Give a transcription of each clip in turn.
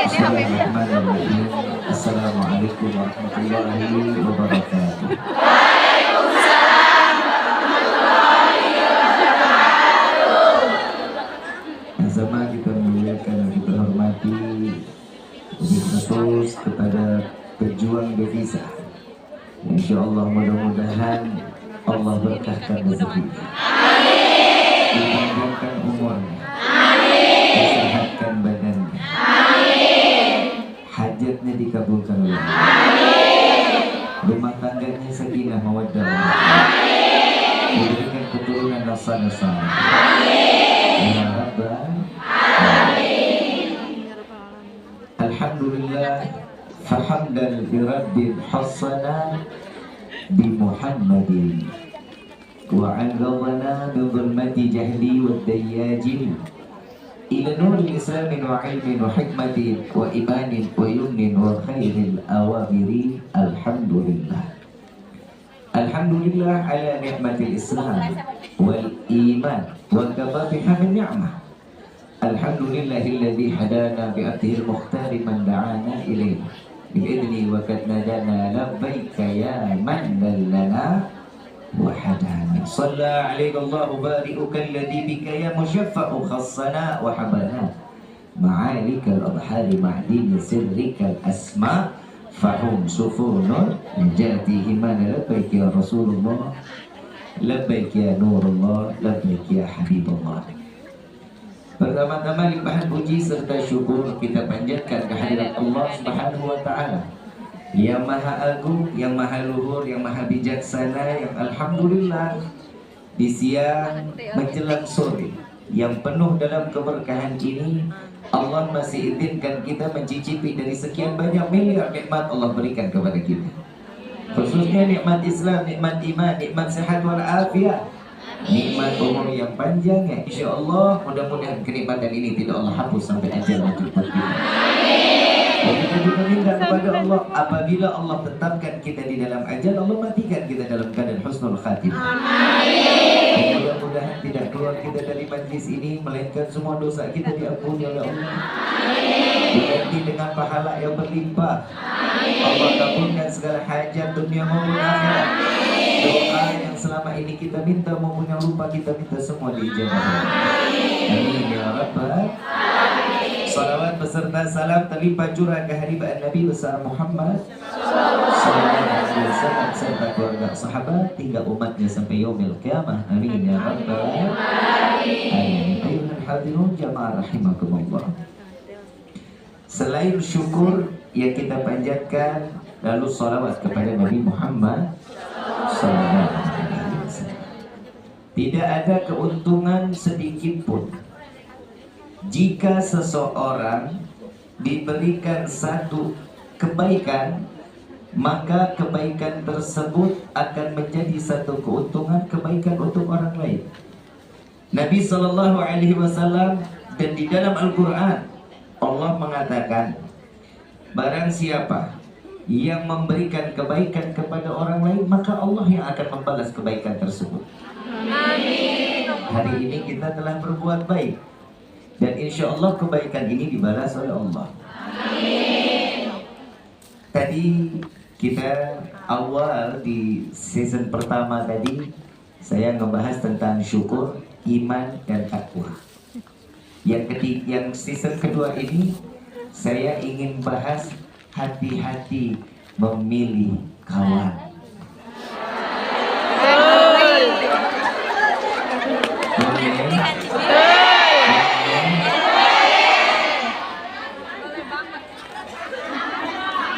Bismillahirrahmanirrahim. Assalamualaikum warahmatullahi wabarakatuh. Sama kita muliakan dan kita hormati khusus kepada pejuang devisa. InsyaAllah mudah-mudahan Allah berkahkan rezekinya, dipanjangkan umurnya, disehatkan badannya, hajatnya dikabulkan oleh Allah, rumah tangganya sakinah mawaddah, diberikan keturunan nasa-nasa. Ya Rabbal Alhamdulillah, fahamdan li rabbil hassana bi Muhammadin wa anzalna min dhulmati jahli wad dayyajin ila nuril islamin wa ilmin wa hikmatin wa imanin wa yumnin wa khairil awamiri. Alhamdulillah, alhamdulillah ala ni'matil islam wal iman wa kafa bihamid ni'mah. Alhamdulillahilladzi hadana bi'atihil mukhtari man da'ana ilayhi bi'idni wa kad nadana labbaika ya man dallana wa hadana. Shalla alayka Allahu bari'uka alladzi bika ya mushaffa'u khassana wa habana ma'alikal adhari ma'dini sirrikal asma fahum sufunun najati himana labbaik ya Rasulullah labbaik ya Nurullah labbaik ya Habibullah. Pertama-tama limpahan puji serta syukur kita panjatkan kehadirat Allah Subhanahu wa Ta'ala yang maha agung, yang maha luhur, yang maha bijaksana, yang alhamdulillah di siang menjelang sore yang penuh dalam keberkahan ini Allah masih izinkan kita mencicipi dari sekian banyak miliar nikmat Allah berikan kepada kita, khususnya nikmat Islam, nikmat iman, nikmat sehat wal afiat, nikmat umur yang panjang ya. InsyaAllah mudah-mudahan kenikmatan ini tidak Allah hapus sampai ajal menjemput kita. Dan kita juga minta kepada Allah, apabila Allah tetapkan kita di dalam ajal, Allah matikan kita dalam keadaan husnul khatimah. Dan mudah-mudahan tidak keluar kita dari majlis ini melainkan semua dosa kita diampuni oleh Allah, diganti dengan pahala yang berlimpah. Allah kabulkan segala hajat dunia maupun akhirat. Doa yang selama ini kita minta maupun yang lupa kita minta semua diijabah. Amin ya Rabbal. Salawat beserta salam terlimpah curah kehadiran Nabi besar Muhammad sallallahu alaihi wasallam serta keluarga sahabat hingga umatnya sampai yaumil qiyamah. Amin ya Rabbal alamin. Ayuhal hadirun jamaah rahimakumullah. Selain syukur yang kita panjatkan, lalu salawat kepada Nabi Muhammad sallallahu alaihi wasallam. Tidak ada keuntungan sedikit pun jika seseorang diberikan satu kebaikan, maka kebaikan tersebut akan menjadi satu keuntungan kebaikan untuk orang lain. Nabi sallallahu alaihi wasallam dan di dalam Al-Qur'an Allah mengatakan, barang siapa yang memberikan kebaikan kepada orang lain, maka Allah yang akan membalas kebaikan tersebut. Amin. Hari ini kita telah berbuat baik dan insya Allah kebaikan ini dibalas oleh Allah. Amin. Tadi kita awal di season pertama tadi saya ngebahas tentang syukur, iman dan takwa. Yang season kedua ini saya ingin bahas hati-hati memilih kawan.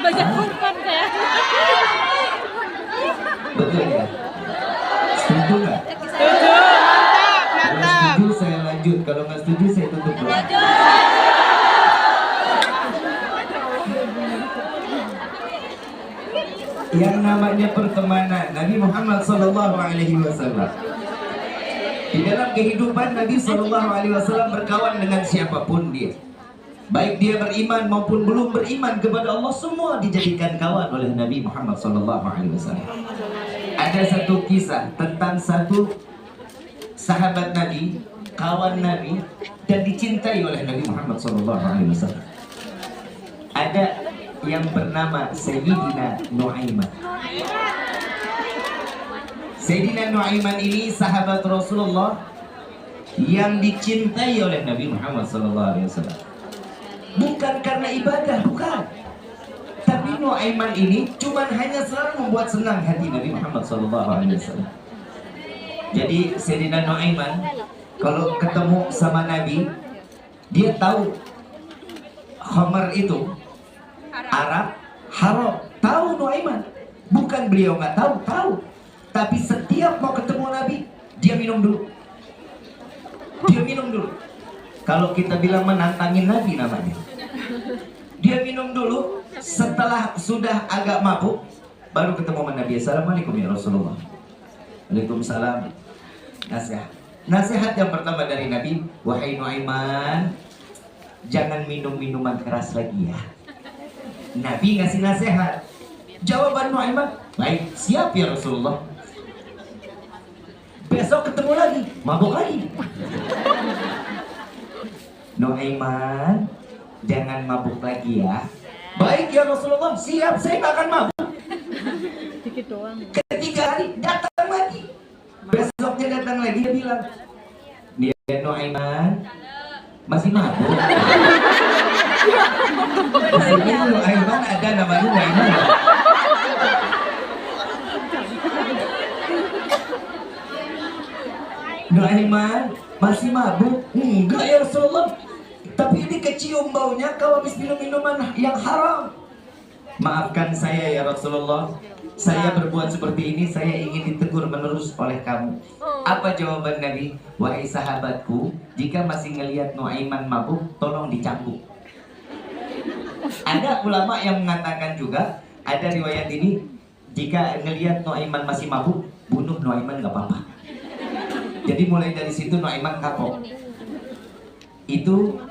Banyak kurban kayak. Betul ya? Setuju nggak? Setuju, mantap, Kalau mantap. setuju saya lanjut, kalau nggak setuju saya tutup doa. Yang namanya pertemanan, Nabi Muhammad SAW di dalam kehidupan Nabi SAW berkawan dengan siapapun dia, baik dia beriman maupun belum beriman kepada Allah, semua dijadikan kawan oleh Nabi Muhammad SAW. Ada satu kisah tentang satu sahabat Nabi, kawan Nabi, dan dicintai oleh Nabi Muhammad SAW. ada yang bernama Sayyidina Nu'aiman. Sayyidina Nu'aiman ini sahabat Rasulullah yang dicintai oleh Nabi Muhammad SAW. Bukan karena ibadah, bukan. Tapi Nu'aiman ini cuman hanya selalu membuat senang hati Nabi Muhammad SAW. Jadi Sayyidina Nu'aiman kalau ketemu sama Nabi, dia tahu khamar itu Arab haram. Tahu Nu'aiman. Bukan beliau nggak tahu, tahu. Tapi setiap mau ketemu Nabi, dia minum dulu. Dia minum dulu. Kalau kita bilang menantangin Nabi namanya. Dia minum dulu. Setelah sudah agak mabuk, baru ketemu sama Nabi. Assalamualaikum ya Rasulullah. Waalaikumsalam. Nasihat yang pertama dari Nabi, wahai Nu'aiman, jangan minum minuman keras lagi ya. Nabi ngasih nasihat. Jawaban Nu'aiman, baik, siap ya Rasulullah. Besok ketemu lagi, mabuk lagi. Nu'aiman, jangan mabuk lagi ya. Baik ya Rasulullah, siap, saya gak akan mabuk. Ketiga hari datang lagi. Besoknya datang lagi, dia bilang, dia Nu'aiman masih mabuk. Maksudnya Nu'aiman ada namanya Nu'aiman. Nu'aiman masih mabuk? Enggak ya Rasulullah. Tapi ini kecium baunya kau habis minum minuman yang haram. Maafkan saya ya Rasulullah. Saya berbuat seperti ini, saya ingin ditegur menerus oleh kamu. Apa jawaban Nabi? Wahai sahabatku, jika masih ngelihat Nu'aiman mabuk, tolong dicambuk. Ada ulama yang mengatakan juga, ada riwayat ini, jika ngelihat Nu'aiman masih mabuk, bunuh Nu'aiman gak apa-apa. Jadi mulai dari situ Nu'aiman kapok. Itu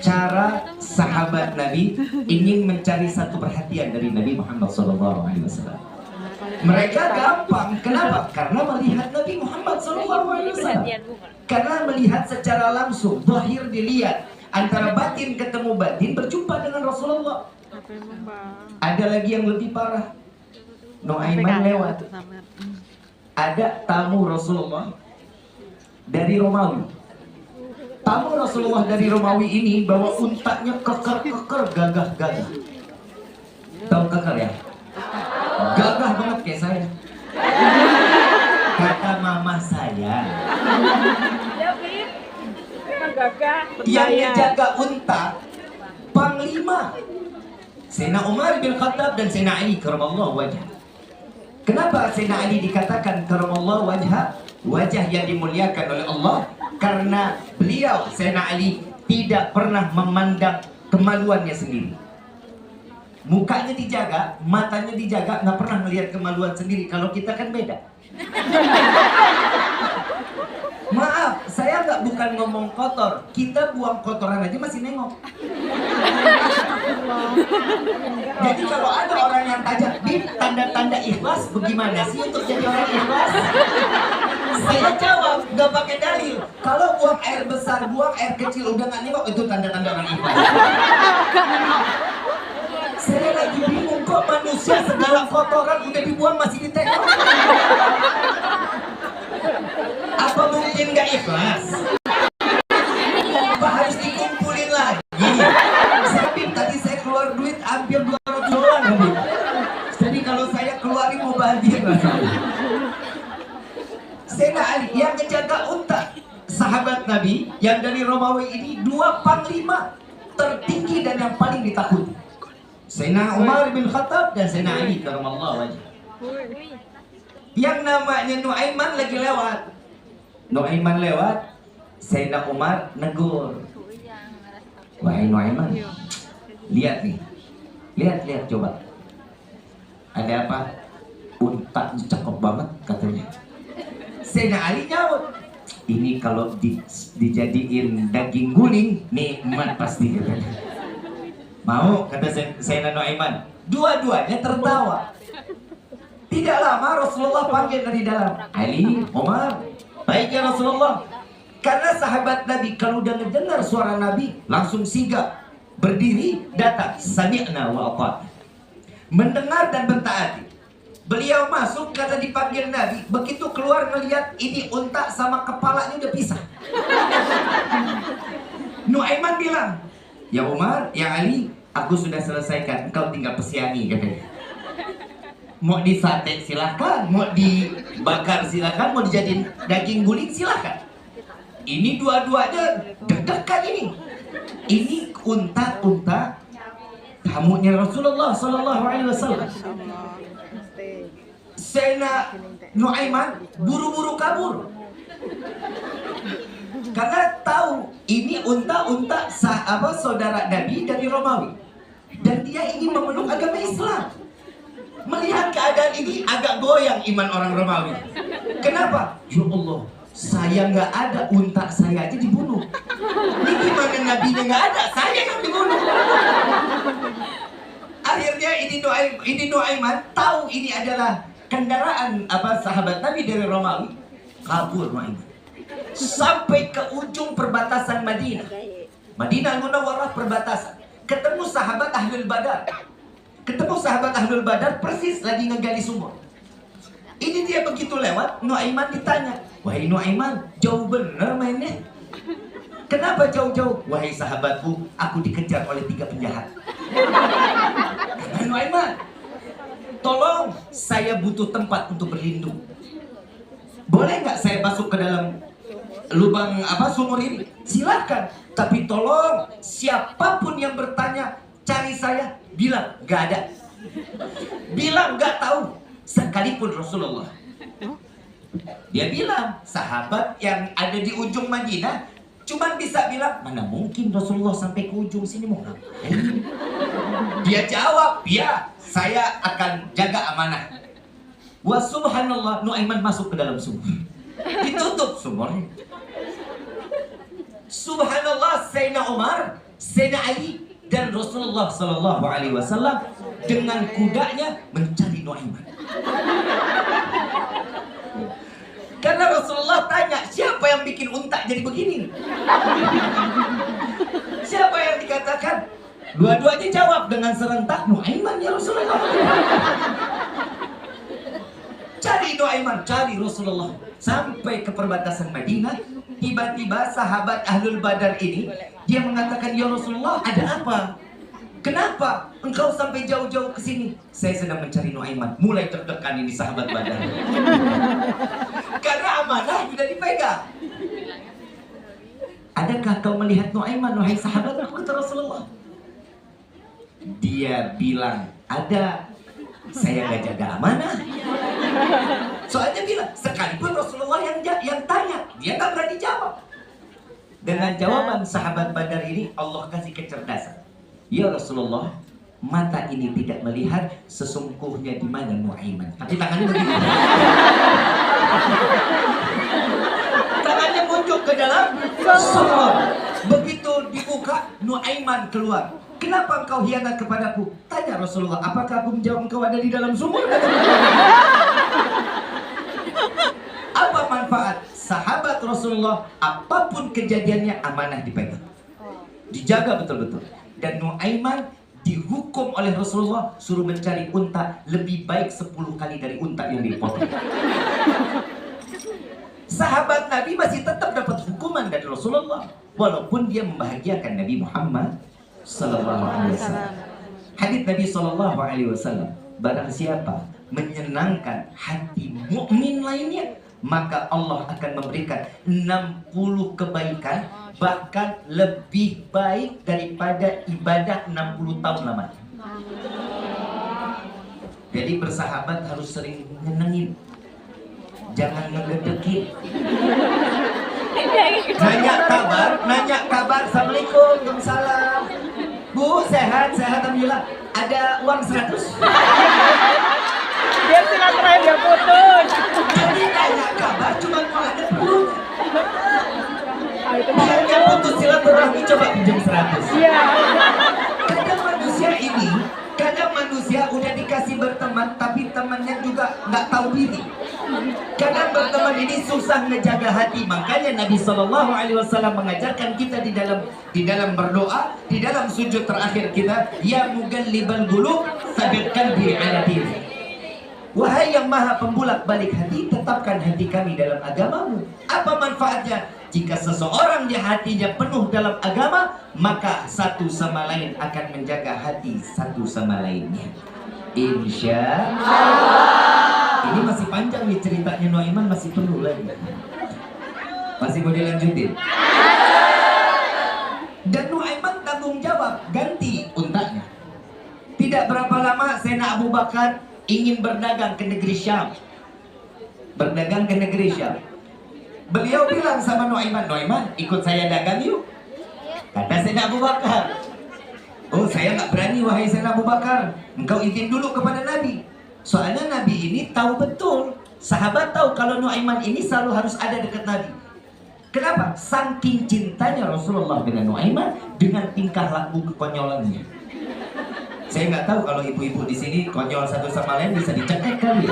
cara sahabat Nabi ingin mencari satu perhatian dari Nabi Muhammad SAW. Mereka gampang, kenapa? Karena melihat Nabi Muhammad SAW. Karena melihat secara langsung, zahir dilihat, antara batin ketemu batin, berjumpa dengan Rasulullah. Ada lagi yang lebih parah. Nu'aiman lewat. Ada tamu Rasulullah dari Romawi. Tamu Rasulullah dari Romawi ini bawa untanya keker-keker, gagah-gagah. Tahu keker ya? Gagah banget kayak saya. Kata mama saya. Yang ngejaga unta panglima Sayyidina Umar bin Khattab dan Sayyidina Ali karamallahu wajhah. Kenapa Sayyidina Ali dikatakan karamallahu wajhah, wajah yang dimuliakan oleh Allah? Karena beliau Sayyidina Ali tidak pernah memandang kemaluannya sendiri. Mukanya dijaga, matanya dijaga, nggak pernah melihat kemaluan sendiri. Kalau kita kan beda. Maaf, saya nggak bukan ngomong kotor. Kita buang kotoran aja masih nengok. Jadi kalau ada orang yang tanya, Bim, tanda-tanda ikhlas bagaimana sih untuk jadi orang ikhlas? Saya jawab, nggak pakai dalil. Kalau buang air besar, buang air kecil, udah nggak nengok, itu tanda-tanda orang ikhlas. Saya lagi bingung kok manusia segala kotoran udah dibuang masih ditengok. Apa mungkin nggak ikhlas? Apa harus dikumpulin lagi? Tadi saya keluar duit hampir $200 Habib. Jadi kalau saya keluarin mau banjir rasanya. Sayyidina Ali yang ngejaga unta, sahabat Nabi yang dari Romawi ini, dua panglima tertinggi dan yang paling ditakuti. Sayyidina Umar bin Khattab dan Sayyidina Ali karamallahu wajhah. Yang namanya Nu'aiman lagi lewat. Nu'aiman lewat, Sayyidina Umar negur. Wahai Nu'aiman, lihat nih. Lihat coba. Ada apa? Unta cakep banget katanya. Sayyidina Ali jawab, ini kalau dijadiin daging guling, nikmat pasti katanya. Mau, kata Sayyidina Nu'aiman. Dua-duanya tertawa. Tidak lama Rasulullah panggil dari dalam, Ali, Umar, baik ya Rasulullah. Karena sahabat Nabi kalau udah mendengar suara Nabi langsung sigap. berdiri, datang, sami'na wa ata'na, mendengar dan mentaati. Beliau masuk karena dipanggil Nabi. Begitu keluar ngelihat ini unta sama kepalanya udah pisah. Nuaiman bilang, ya Umar, ya Ali, aku sudah selesaikan, engkau tinggal pesiani, katanya. Mau disate silahkan, mau dibakar silahkan, mau dijadiin daging guling silahkan. Ini dua-duanya deg-degan ini. Ini unta-unta tamunya Rasulullah Sallallahu Alaihi Wasallam. Sayyidina Nuaiman buru-buru kabur karena tahu ini unta-unta saudara Nabi dari Romawi, dan dia ingin memeluk agama Islam. Melihat keadaan ini agak goyang iman orang Romawi. Kenapa? Ya Allah, saya nggak ada, unta saya aja dibunuh. Ini gimana nabinya nggak ada, saya yang dibunuh. Akhirnya ini Nuaiman tahu ini adalah kendaraan sahabat Nabi dari Romawi. Kabur Nuaiman sampai ke ujung perbatasan Madinah. Madinah Munawwarah perbatasan. Ketemu sahabat Ahlul Badar. Persis lagi ngegali sumur. Ini dia begitu lewat, Nuaiman ditanya, wahai Nuaiman, jauh bener mainnya. Kenapa jauh-jauh? Wahai sahabatku, aku dikejar oleh 3 penjahat. Kata Nuaiman, tolong, saya butuh tempat untuk berlindung. Boleh nggak saya masuk ke dalam lubang sumur ini? Silakan. Tapi tolong, siapapun yang bertanya cari saya, bilang nggak ada, bilang nggak tahu, sekalipun Rasulullah. Dia bilang sahabat yang ada di ujung Madinah cuman bisa bilang, mana mungkin Rasulullah sampai ke ujung sini, mau ngapain? Dia jawab, ya, saya akan jaga amanah. Wa subhanallah, Nuaiman masuk ke dalam sumur. Ditutup sumurnya. Subhanallah, Sayyidina Umar, Sayyidina Ali, dan Rasulullah Sallallahu Alaihi Wasallam dengan kudanya mencari Nuaiman. Karena Rasulullah tanya, siapa yang bikin unta jadi begini? Siapa yang dikatakan? Dua-duanya jawab dengan serentak, Nuaiman ya Rasulullah. Cari Nuaiman, cari Rasulullah. Sampai ke perbatasan Madinah. Tiba-tiba sahabat Ahlul Badar ini, dia mengatakan, ya Rasulullah, ada apa? Kenapa engkau sampai jauh-jauh ke sini? Saya sedang mencari Nuaiman. Mulai tertekan ini sahabat Badar. Karena amanah sudah dipegang. Adakah kau melihat Nuaiman, wahai sahabat? Aku kata Rasulullah. Dia bilang, ada. Saya nggak jaga amanah. Soalnya bilang, sekalipun Rasulullah yang tanya, dia nggak berani jawab. Dengan jawaban sahabat Badar ini, Allah kasih kecerdasan. Ya Rasulullah, mata ini tidak melihat sesungguhnya di mana Nuaiman. Tapi tangannya begitu. Tangannya muncul ke dalam sumur. Begitu dibuka, Nuaiman keluar. Kenapa engkau hianat kepadaku? Tanya Rasulullah, apakah aku menjawab engkau ada di dalam sumur? Apa manfaat? Sahabat Rasulullah, apapun kejadiannya, amanah dipegang, dijaga betul-betul. Dan Nuaiman dihukum oleh Rasulullah, suruh mencari unta lebih baik 10 kali dari unta yang dipotong. Sahabat Nabi masih tetap dapat hukuman dari Rasulullah, walaupun dia membahagiakan Nabi Muhammad Sallallahu Alaihi Wasallam. Hadits Nabi Sallallahu Alaihi Wasallam, barang siapa menyenangkan hati mukmin lainnya, maka Allah akan memberikan 60 kebaikan, bahkan lebih baik daripada ibadah 60 tahun lamanya. Jadi bersahabat harus sering nyenengin, jangan ngegedekin. Nanya kabar, Assalamualaikum, Waalaikumsalam. Bu, sehat, Alhamdulillah. Ada uang 100? Dia silaturahim dia putus. Jadi nanya kabar cuma mau ada perut. Dia putus silaturahmi, coba pinjam 100. Iya. Kadang manusia udah dikasih berteman, tapi temannya juga nggak tahu diri. Kadang berteman ini susah ngejaga hati. Makanya Nabi SAW mengajarkan kita di dalam berdoa, di dalam sujud terakhir kita, ya mugallibal qulub tsabbit qalbi ala dinik. Wahai yang maha pembulak balik hati, tetapkan hati kami dalam agamamu. Apa manfaatnya? Jika seseorang di hatinya penuh dalam agama, maka satu sama lain akan menjaga hati satu sama lainnya. Insya Allah. Ini masih panjang nih ceritanya Nuaiman, masih penuh lagi. Masih mau dilanjutin? Dan Nuaiman tanggung jawab ganti untanya. Tidak berapa lama Sayyidina Abu Bakar ingin berdagang ke negeri Syam. Berdagang ke negeri Syam. Beliau bilang sama Nuaiman, Nuaiman ikut saya dagang yuk. Kata Sayyidina Abu Bakar, oh saya nggak berani wahai Sayyidina Abu Bakar. Engkau izin dulu kepada Nabi. Soalnya Nabi ini tahu betul, sahabat tahu kalau Nuaiman ini selalu harus ada dekat Nabi. Kenapa? Saking cintanya Rasulullah dengan Nuaiman, dengan tingkah laku kekonyolannya. Saya nggak tahu kalau ibu-ibu di sini konyol satu sama lain bisa dicekek kali.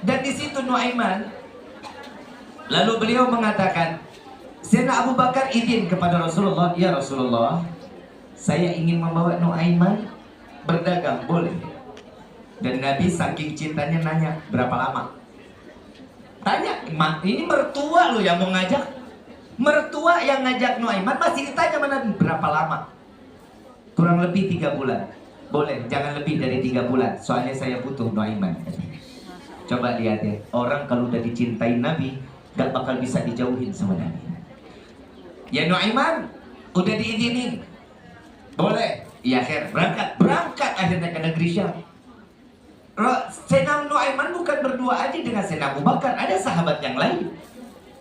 Dan di situ Nuaiman, lalu beliau mengatakan, Sayyidina Abu Bakar izin kepada Rasulullah, ya Rasulullah, saya ingin membawa Nuaiman berdagang, boleh? Dan Nabi saking cintanya nanya, berapa lama? Tanya, ini mertua loh yang mau ngajak. Mertua yang ngajak Nuaiman masih ditanya sama Nabi, berapa lama? Kurang lebih 3 bulan. Boleh, jangan lebih dari 3 bulan. Soalnya saya butuh Nuaiman. Coba lihat ya, orang kalau udah dicintai Nabi, gak bakal bisa dijauhin sama Nabi. Ya Nuaiman, udah diizinin. Boleh. Iya Khair, berangkat akhirnya ke negeri Syam. Sayyidina Nuaiman bukan berdua aja dengan Sayyidina Abu Bakar, ada sahabat yang lain.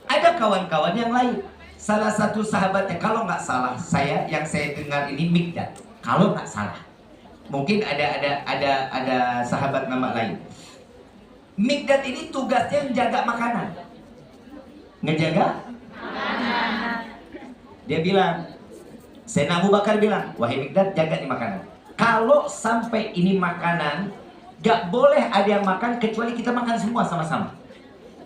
Ada kawan-kawan yang lain. Salah satu sahabatnya, kalau nggak salah, yang saya dengar ini Mikdad. Kalau nggak salah, mungkin ada sahabat nama lain. Mikdad ini tugasnya menjaga makanan. Ngejaga? Dia bilang, Sayyidina Abu Bakar bilang, wahai Mikdad, jaga nih makanan. Kalau sampai ini makanan, gak boleh ada yang makan kecuali kita makan semua sama-sama.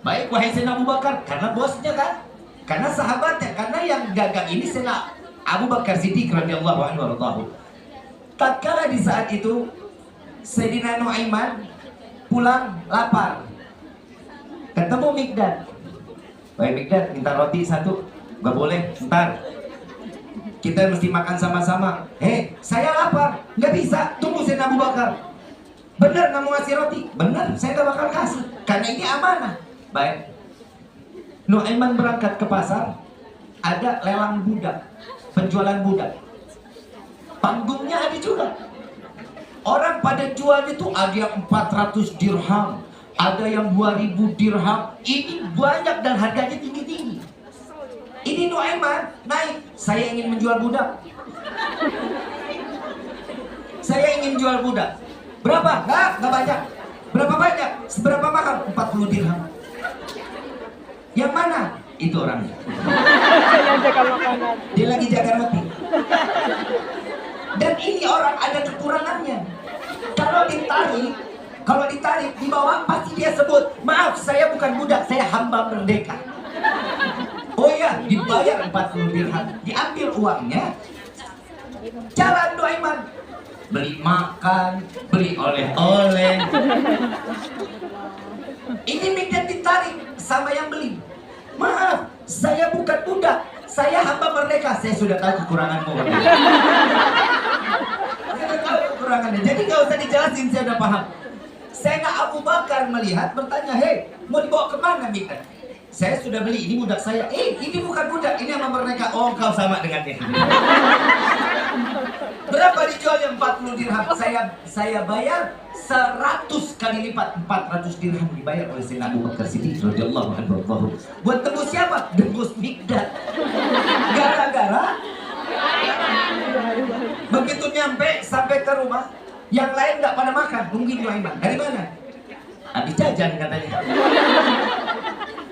Baik, wahai Sayyidina Abu Bakar, karena bosnya kan, karena sahabatnya, karena yang gagang ini Sayyidina Abu Bakar Siddiq radhiyallahu anhu. Tatkala di saat itu Sayyidina Nuaiman pulang lapar, ketemu Mikdad. Wahai Mikdad, minta roti 1. Gak boleh, ntar kita mesti makan sama-sama. Saya lapar, nggak bisa, tunggu Sayyidina Abu Bakar. Bener nggak mau ngasih roti? Bener, saya nggak bakal kasih, karena ini amanah. Baik, Nuaiman berangkat ke pasar, ada lelang budak, penjualan budak. Panggungnya ada juga. Orang pada jual itu ada yang 400 dirham, ada yang 2000 dirham. Ini banyak dan harganya tinggi-tinggi. Ini Nuaiman naik, saya ingin menjual budak. Saya ingin jual budak. Berapa? Nggak banyak. Berapa banyak? Seberapa mahal? 40 dirham. Yang mana? Itu orangnya. Yang jaga makanan. Dia lagi jaga roti. Dan ini orang ada kekurangannya. Kalau ditarik di bawah pasti dia sebut, maaf saya bukan budak, saya hamba merdeka. Oh ya, dibayar 40 dirham, diambil uangnya. Jalan Nuaiman, beli makan, beli oleh-oleh. Ini Mikdad ditarik sama yang beli. Maaf, saya bukan budak, saya hamba merdeka. Saya sudah tahu kekuranganmu. Saya tahu kekurangannya. Jadi nggak usah dijelasin, saya udah paham. Sayyidina Abu Bakar melihat, bertanya, mau dibawa kemana Mikdad? Saya sudah beli, ini budak saya. Ini bukan budak, ini hamba merdeka. Oh, kau sama dengan dia. Berapa dijualnya? 40 dirham. Saya bayar 100 kali lipat, 400 dirham dibayar oleh Sayyidina Abu Bakar Siddiq radhiyallahu anhu. Buat tembus siapa? Tembus Mikdad. Gara-gara begitu nyampe sampai ke rumah, yang lain nggak pada makan, nungguin Nuaiman. Dari mana? Habis jajan katanya.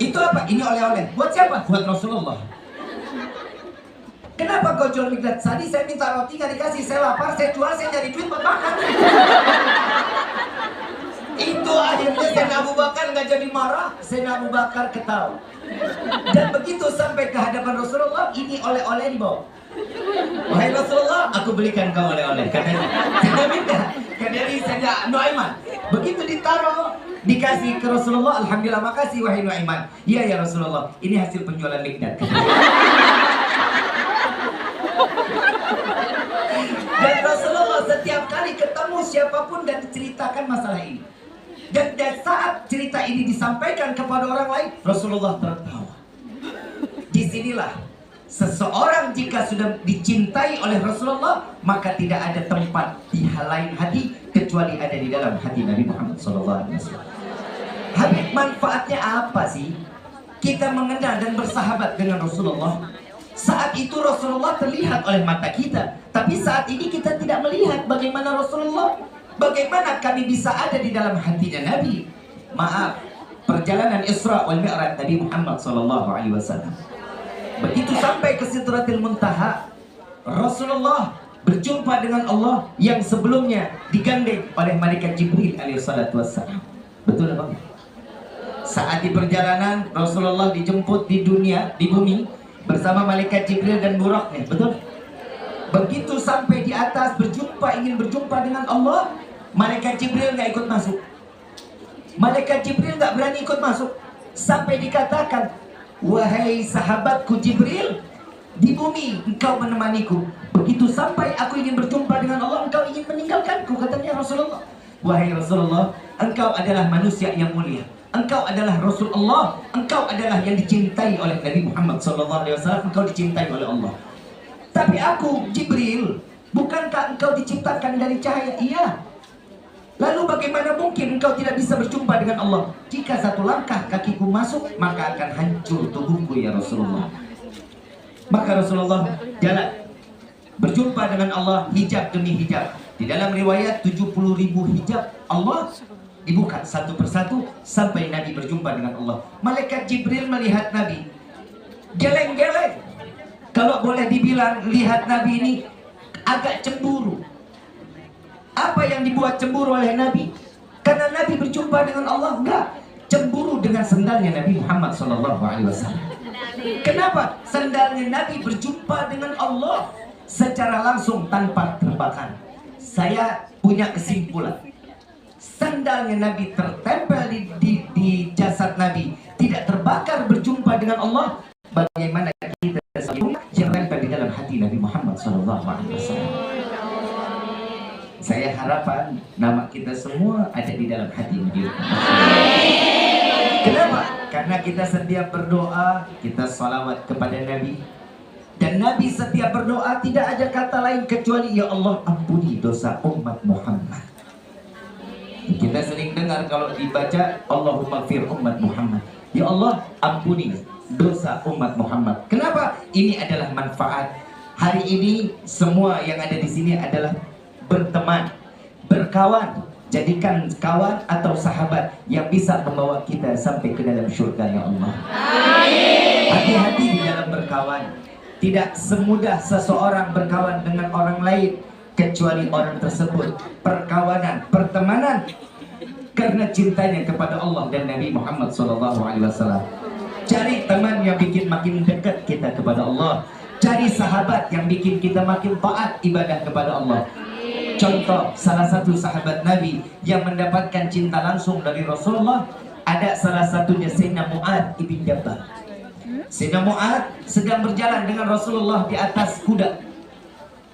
Itu apa? Ini oleh-oleh. Buat siapa? Buat Rasulullah. Kenapa kau jual Mikdad? Tadi saya minta roti nggak dikasih, saya lapar, saya jual, saya cari duit buat makan. Itu akhirnya Sayyidina Abu Bakar nggak jadi marah, Sayyidina Abu Bakar ketawa. Dan begitu sampai ke hadapan Rasulullah, ini oleh-oleh dibawa. Wahai Rasulullah, aku belikan kau oleh-oleh. Katanya, tidak minta. Katanya Sayyidina Nuaiman. Begitu ditaruh, dikasih ke Rasulullah. Alhamdulillah, makasih wahai Nuaiman. Iya ya Rasulullah, ini hasil penjualan Mikdad. Dan Rasulullah setiap kali ketemu siapapun dan ceritakan masalah ini. Dan saat cerita ini disampaikan kepada orang lain, Rasulullah tertawa. Disinilah seseorang jika sudah dicintai oleh Rasulullah, maka tidak ada tempat di lain hati kecuali ada di dalam hati Nabi Muhammad SAW. Habib, manfaatnya apa sih kita mengenal dan bersahabat dengan Rasulullah? Saat itu Rasulullah terlihat oleh mata kita, tapi saat ini kita tidak melihat bagaimana Rasulullah. Bagaimana kami bisa ada di dalam hatinya Nabi? Maaf, perjalanan Isra wal Mi'raj Nabi Muhammad SAW. Begitu sampai ke Sidratil Muntaha, Rasulullah berjumpa dengan Allah yang sebelumnya digandeng oleh malaikat Jibril alaihissalatu wassalam. Betul apa? Saat di perjalanan Rasulullah dijemput di dunia, di bumi bersama malaikat Jibril dan Buraknya, betul? Begitu sampai di atas ingin berjumpa dengan Allah, malaikat Jibril nggak ikut masuk. Malaikat Jibril nggak berani ikut masuk. Sampai dikatakan, wahai sahabatku Jibril, di bumi engkau menemaniku. Begitu sampai aku ingin berjumpa dengan Allah, engkau ingin meninggalkanku, katanya Rasulullah. Wahai Rasulullah, engkau adalah manusia yang mulia. Engkau adalah Rasulullah. Engkau adalah yang dicintai oleh Nabi Muhammad SAW. Engkau dicintai oleh Allah. Tapi aku, Jibril, bukankah engkau diciptakan dari cahaya? Iya. Lalu bagaimana mungkin engkau tidak bisa berjumpa dengan Allah? Jika satu langkah kakiku masuk, maka akan hancur tubuhku ya Rasulullah. Maka Rasulullah jalan berjumpa dengan Allah hijab demi hijab. Di dalam riwayat 70.000 hijab Allah dibuka satu persatu sampai Nabi berjumpa dengan Allah. Malaikat Jibril melihat Nabi geleng-geleng. Kalau boleh dibilang, lihat Nabi ini agak cemburu. Apa yang dibuat cemburu oleh Nabi? Karena Nabi berjumpa dengan Allah? Enggak. Cemburu dengan sendalnya Nabi Muhammad SAW. Kenapa? Sendalnya Nabi berjumpa dengan Allah secara langsung tanpa terbakar. Saya punya kesimpulan. Sendalnya Nabi tertempel di jasad Nabi, tidak terbakar berjumpa dengan Allah. Bagaimana kita semua yang tertempel di dalam hati Nabi Muhammad SAW. Saya harapan nama kita semua ada di dalam hati Nabi. Kenapa? Karena kita setiap berdoa, kita salawat kepada Nabi. Dan Nabi setiap berdoa tidak ada kata lain kecuali ya Allah ampuni dosa umat Muhammad. Kita sering dengar kalau dibaca Allahumma fir umat Muhammad. Ya Allah ampuni dosa umat Muhammad. Kenapa? Ini adalah manfaat. Hari ini semua yang ada di sini adalah berteman, berkawan. Jadikan kawan atau sahabat yang bisa membawa kita sampai ke dalam surga ya Allah. Hati-hati di dalam berkawan. Tidak semudah seseorang berkawan dengan orang lain kecuali orang tersebut perkawanan, pertemanan karena cintanya kepada Allah dan Nabi Muhammad SAW. Cari teman yang bikin makin dekat kita kepada Allah. Cari sahabat yang bikin kita makin taat ibadah kepada Allah. Contoh, salah satu sahabat Nabi yang mendapatkan cinta langsung dari Rasulullah, ada salah satunya Sayyidina Mu'adz ibn Jabal. Sayyidina Mu'adz sedang berjalan dengan Rasulullah di atas kuda.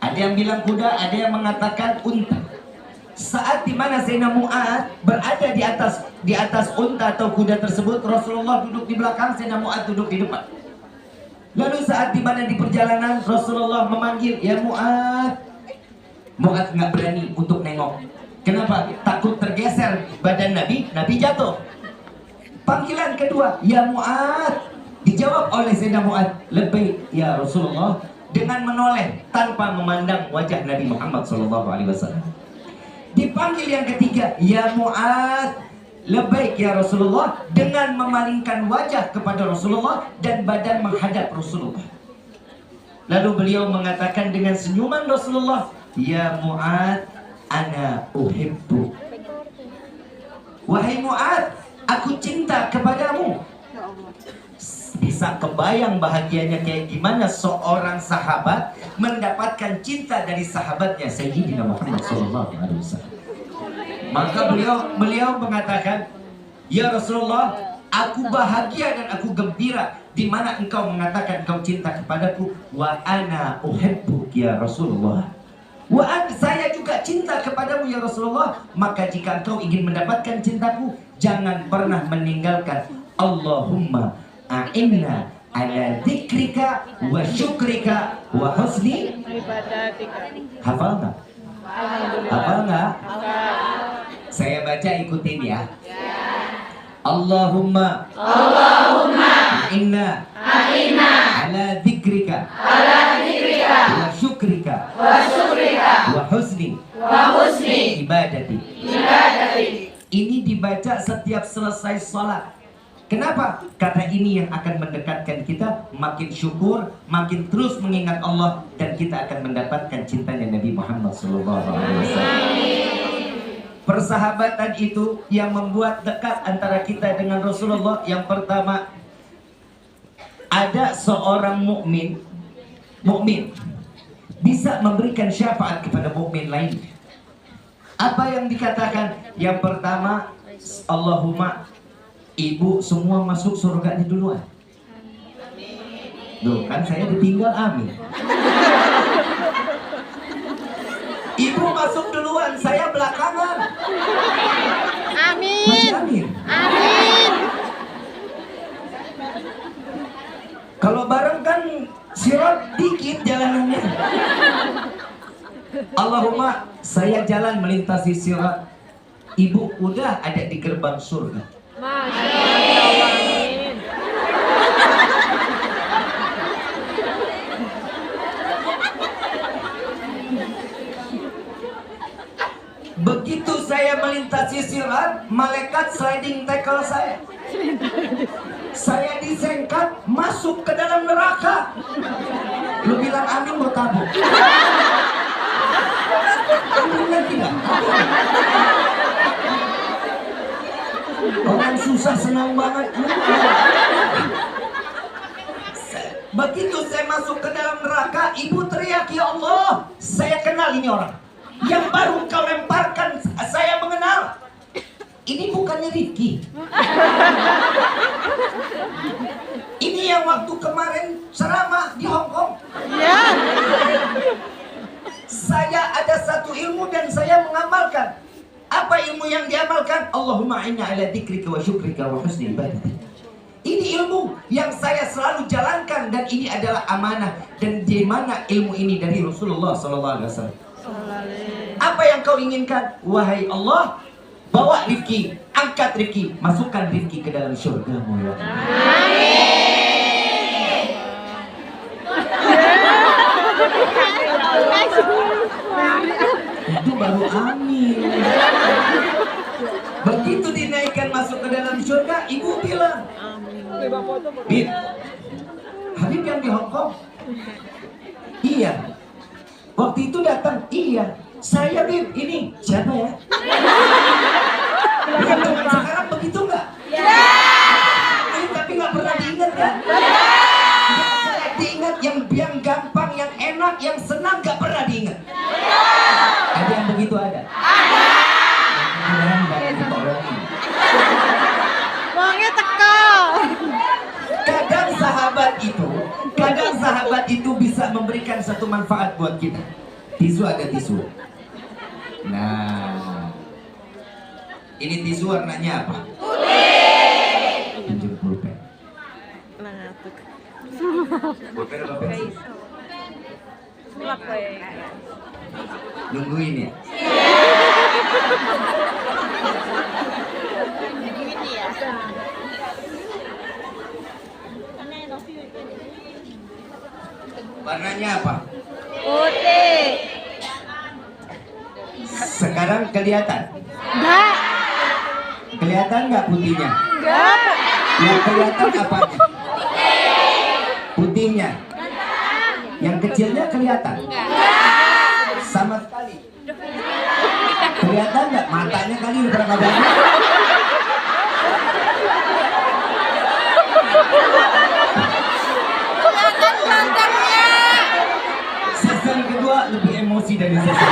Ada yang bilang kuda, ada yang mengatakan unta. Saat dimana Sayyidina Mu'adz berada di atas unta atau kuda tersebut, Rasulullah duduk di belakang, Sayyidina Mu'adz duduk di depan. Lalu saat dimana di perjalanan Rasulullah memanggil, ya Mu'adz. Mu'adz nggak berani untuk nengok. Kenapa? Takut tergeser badan Nabi jatuh. Panggilan kedua, ya Mu'adz. Dijawab oleh Sayyidina Mu'adz, labbaik ya Rasulullah, dengan menoleh tanpa memandang wajah Nabi Muhammad SAW. Dipanggil yang ketiga, ya Mu'adz, labbaik ya Rasulullah, dengan memalingkan wajah kepada Rasulullah dan badan menghadap Rasulullah. Lalu beliau mengatakan dengan senyuman Rasulullah, ya Mu'adz, ana uhibbu. Wahai Mu'adz, aku cinta kepadamu. Bisa kebayang bahagianya kayak gimana seorang sahabat mendapatkan cinta dari sahabatnya Sayyidina Muhammad SAW. Maka beliau mengatakan, ya Rasulullah, aku bahagia dan aku gembira di mana engkau mengatakan engkau cinta kepadaku. Wa ana uhibbuk ya Rasulullah. Saya juga cinta kepadamu ya Rasulullah. Maka jika engkau ingin mendapatkan cintaku, jangan pernah meninggalkan Allahumma a'inna ala dzikrika wa syukrika wa husni ibadatika. Hafal nggak? Hafal nggak? Saya baca, ikutin ya. Allahumma a'inna ala dzikrika wa syukrika wa husni ibadati. Ini dibaca setiap selesai sholat. Kenapa? Karena ini yang akan mendekatkan kita makin syukur, makin terus mengingat Allah, dan kita akan mendapatkan cintanya Nabi Muhammad SAW. Persahabatan itu yang membuat dekat antara kita dengan Rasulullah. Yang pertama, ada seorang mukmin bisa memberikan syafaat kepada mukmin lain. Apa yang dikatakan? Yang pertama, Allahumma, ibu semua masuk surganya duluan. Loh, kan saya ditinggal, amin. Ibu masuk duluan, saya belakangan. Amin. Masih amin. Amin. Kalau bareng kan sirat dikit jalanannya. Allahumma, saya jalan melintasi sirat. Ibu udah ada di gerbang surga. Masya Allah. Amin. Begitu saya melintasi sirat, malaikat sliding tackle saya. Saya disengkat masuk ke dalam neraka. Lu bilang amin, mau tabuk. Amin tidak? Orang susah senang banget. Begitu saya masuk ke dalam neraka, ibu teriak, ya Allah, saya kenal ini orang. Yang baru kau lemparkan, saya mengenal. Ini bukannya Rifki. Ini yang waktu kemarin ceramah di Hong Kong. Ya. Saya ada satu ilmu dan saya mengamalkan. Apa ilmu yang diamalkan? Allahumma inna ala dzikrika wa syukrika wa husni ibadati. Ini ilmu yang saya selalu jalankan, dan ini adalah amanah. Dan di mana ilmu ini? Dari Rasulullah SAW. Apa yang kau inginkan? Wahai Allah, bawa Rifki, angkat Rifki, masukkan Rifki ke dalam syurgamu ya. Itu baru amin. Begitu dinaikkan masuk ke dalam surga, ibu bilang, Bib, Habib yang di Hong Kong? Iya. Waktu itu datang, iya. Saya Bib, ini siapa ya? Bukan teman sekarang begitu nggak? Ya. Tapi nggak pernah diingat kan? Saya diingat yang gampang, yang enak, yang senang, nggak pernah diingat. Ada yang begitu ada? Uangnya teka. Kadang sahabat itu bisa memberikan satu manfaat buat kita. Tisu, ada tisu. Nah, ini tisu warnanya apa? Putih. Tunjuk pulpen. Pulpen apa pensil? Nungguin ya? Warnanya apa? Putih. Sekarang kelihatan? Enggak. Kelihatan nggak putihnya? Enggak. Yang kelihatan apa? Putihnya. Yang kecilnya kelihatan? Sama sekali. Kelihatan nggak? Matanya kali udah pernah banyak. Season kedua lebih emosi dari season.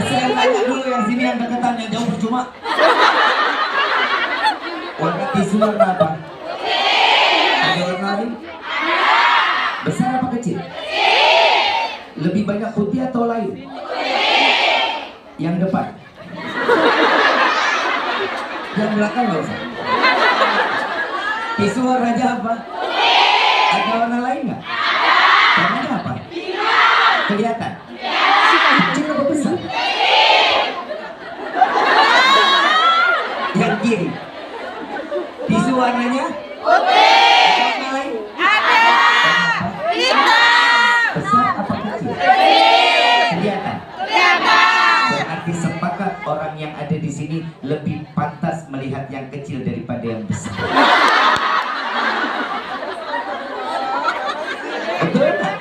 Saya tanya dulu yang sini yang deketan, yang jauh percuma. Warna tisu warna apa? Ada warna lain? Besar apa kecil? Lebih banyak putih atau lain? Yang depan? Yang belakang nggak usah. Tisu warnanya apa? Ada warna lain nggak? Warnanya apa? Kelihatan? Kecil atau besar? Yang kiri? Tisu warnanya? Ada warna lain? Besar apa kecil? Kelihatan? Berarti sepakat orang yang ada di sini lebih pantas melihat yang kecil daripada yang besar. Betul tak?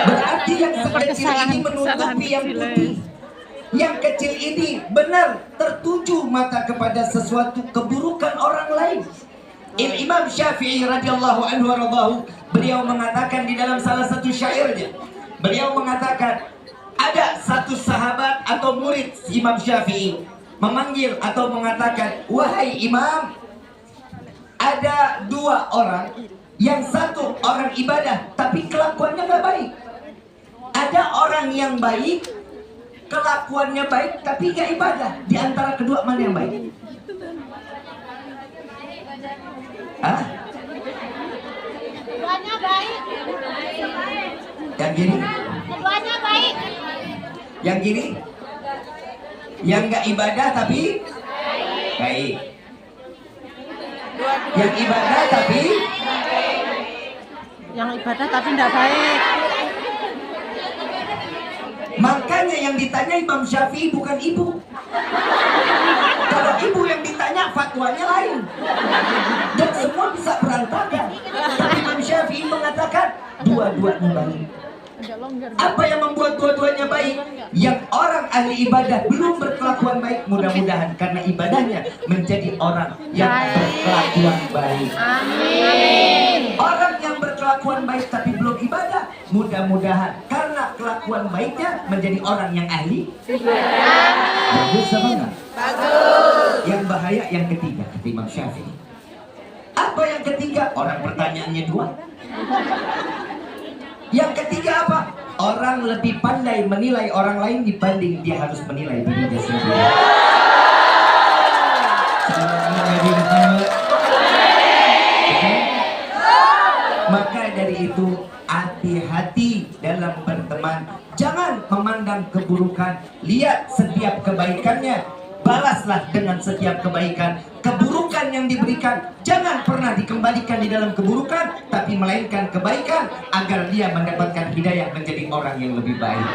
Berarti yang sekecil ini menutupi yang putih. Yang kecil ini benar tertuju mata kepada sesuatu keburukan orang lain. Imam Syafi'i radhiyallahu anhu waradahu, beliau mengatakan di dalam salah satu syairnya, beliau mengatakan ada satu sahabat atau murid Imam Syafi'i memanggil atau mengatakan, wahai Imam, ada dua orang, yang satu orang ibadah tapi kelakuannya nggak baik. Ada orang yang baik, kelakuannya baik tapi nggak ibadah. Di antara kedua mana yang baik? Hah? Keduanya baik. Yang gini? Keduanya baik. Yang gini? Yang nggak ibadah tapi baik. Yang ibadah tapi Tidak baik. makanya yang ditanya Imam Syafi'i bukan ibu. Kalau ibu yang ditanya fatwanya lain. Dan semua bisa berantakan. Tapi Imam Syafi'i mengatakan dua-duanya baik. Apa yang membuat dua-duanya baik? Yang orang ahli ibadah belum berkelakuan baik, mudah-mudahan karena ibadahnya menjadi orang yang berkelakuan baik. Amin. Orang yang berkelakuan baik tapi belum ibadah, mudah-mudahan karena kelakuan baiknya menjadi orang yang ahli. Bagus apa enggak? Bagus. Yang bahaya yang ketiga, kata Imam Syafi'i. Apa yang ketiga? Orang pertanyaannya dua. Yang ketiga apa? Orang lebih pandai menilai orang lain dibanding dia harus menilai dirinya sendiri. Maka dari itu hati-hati dalam berteman. Jangan memandang keburukan, lihat setiap kebaikannya, balaslah dengan setiap kebaikan. Keburukan yang diberikan jangan pernah dikembalikan di dalam keburukan, tapi melainkan kebaikan agar dia mendapatkan hidayah menjadi orang yang lebih baik.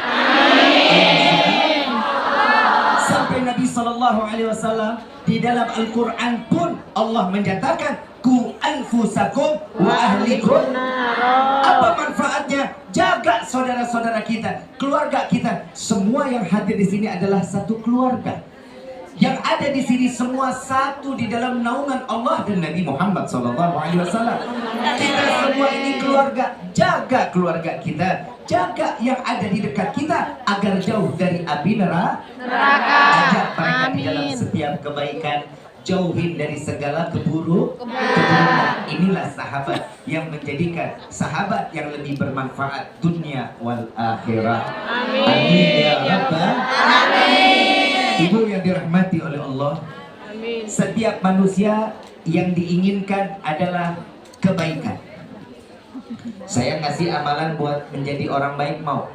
Sampai Nabi SAW di dalam Al-Quran pun Allah menyatakan ku anfusakum wa ahlikum. Apa manfaatnya? Jaga saudara-saudara kita, keluarga kita. Semua yang hadir di sini adalah satu keluarga. Yang ada di sini semua satu di dalam naungan Allah dan Nabi Muhammad SAW. Kita semua ini keluarga. Jaga keluarga kita, jaga yang ada di dekat kita agar jauh dari api neraka. Ajak mereka di dalam setiap kebaikan, jauhin dari segala keburukan. Inilah sahabat yang menjadikan sahabat yang lebih bermanfaat dunia wal akhirah. Amin ya rabbal alamin. Ibu yang dirahmati oleh Allah, amin. Setiap manusia yang diinginkan adalah kebaikan. Saya ngasih amalan buat menjadi orang baik, mau?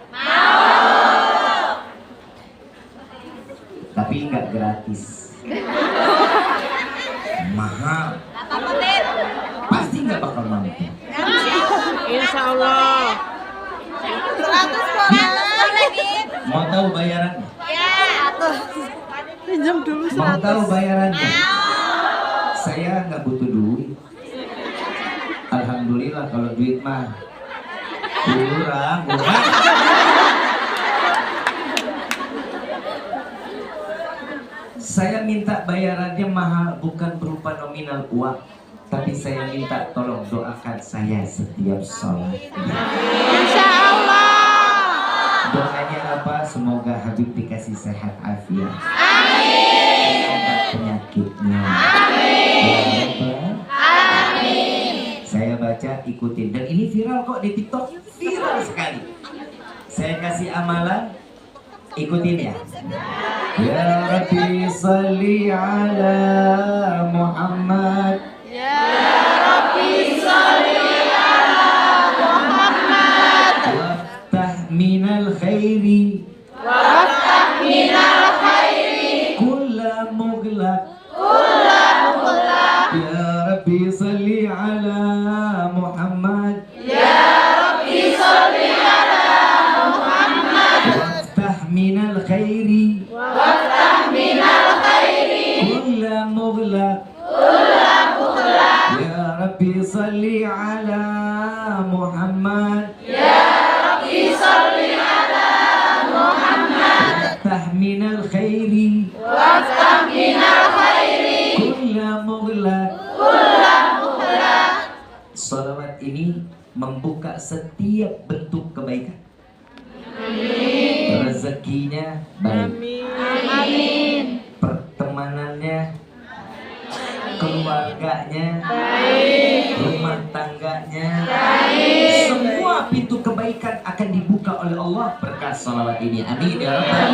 Tapi nggak gratis. Mahal. Pasti nggak bakal mampu. Insya Allah. 100 lagi. Mau tahu bayarannya? Pinjam dulu Mau tahu bayarannya? Saya nggak butuh duit. Alhamdulillah kalau duit mah murah. Saya minta bayarannya mahal, bukan berupa nominal uang, Tapi saya minta tolong doakan saya setiap sholat. Insya Allah. Doanya apa? Semoga Habib dikasih sehat afiat. Amin. Angkat penyakitnya. Amin. Amin. Saya baca, ikutin. Dan ini viral kok di TikTok. Viral sekali. Saya kasih amalan, ikutin ya. Ya Rabbi salli ala Muhammad. Ya Rabbi salli ala Muhammad. Waftah minal khairi. Waftah minal khairi. Kulla mughlaq. Kulla mughlaq. Ya Rabbi salli ala Muhammad. Ya Rabbi salli ala Muhammad. Waftah minal khairi. Waftah minal khairi. Kulla mughlaq. Kulla mughlaq. Ya Rabbi salli ala Muhammad. Ya Rabbi salli ala Muhammad. Waftah minal khairi. Waftah minal khairi. Kulla mughlaq. Kulla mughlaq. Salawat ini membuka setiap bentuk kebaikan. Rezekinya baik, Amin. pertemanannya, keluarganya, rumah tangganya, semua pintu kebaikan akan dibuka oleh Allah berkat salawat ini. Amin ya Rabbal.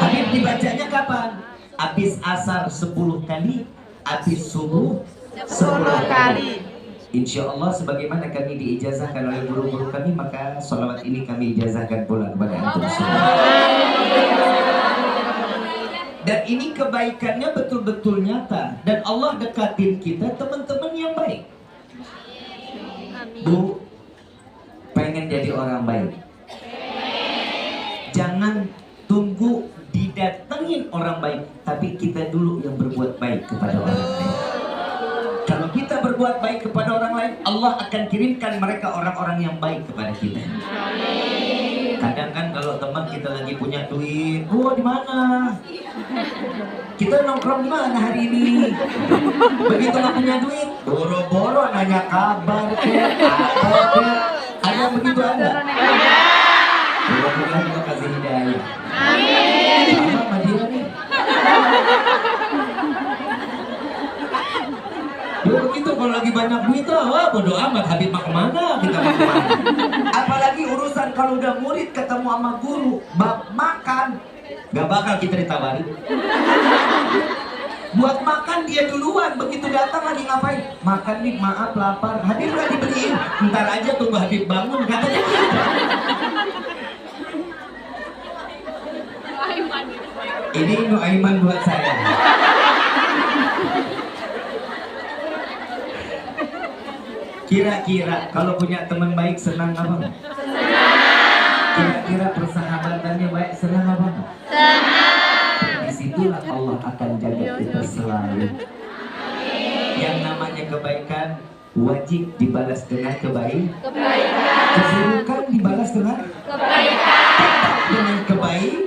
Habib dibacanya kapan? Habis asar 10 kali, habis subuh 10 kali. Insya Allah sebagaimana kami diijazahkan oleh guru-guru kami, maka salawat ini kami ijazahkan pula kepada antum semua. Dan ini kebaikannya betul-betul nyata. Dan Allah dekatin kita teman-teman yang baik. Bu, pengen jadi orang baik, jangan tunggu didatengin orang baik, tapi kita dulu yang berbuat baik kepada orang lain. Kalau kita berbuat baik kepada orang lain, Allah akan kirimkan mereka orang-orang yang baik kepada kita. Kadang kan kalau teman kita lagi punya duit, oh di mana? Kita nongkrong di mana hari ini? Begitu nggak punya duit, boro-boro nanya kabar ke, ada begitu ada? Mudah-mudahan Allah kasih hidayah. Amin. Sama Madira nih. Ya begitu kalau lagi banyak duit, wah bodo amat Habib mah kemana, kita mau kemana. Apalagi urusan kalau udah murid ketemu sama guru, bab makan, gak bakal kita ditawarin. Buat makan dia duluan, begitu datang lagi ngapain? Makan nih, maaf lapar. Habib gak dibeliin, ntar aja tunggu Habib bangun, katanya gitu. Ini Nuaiman buat saya. Kira-kira kalau punya teman baik senang apa? Kira-kira persahabatannya baik senang apa? Disitulah Allah akan jaga kita selalu. Yang namanya kebaikan wajib dibalas dengan kebaikan. Keburukan dibalas dengan Kebaikan. dengan kebaikan.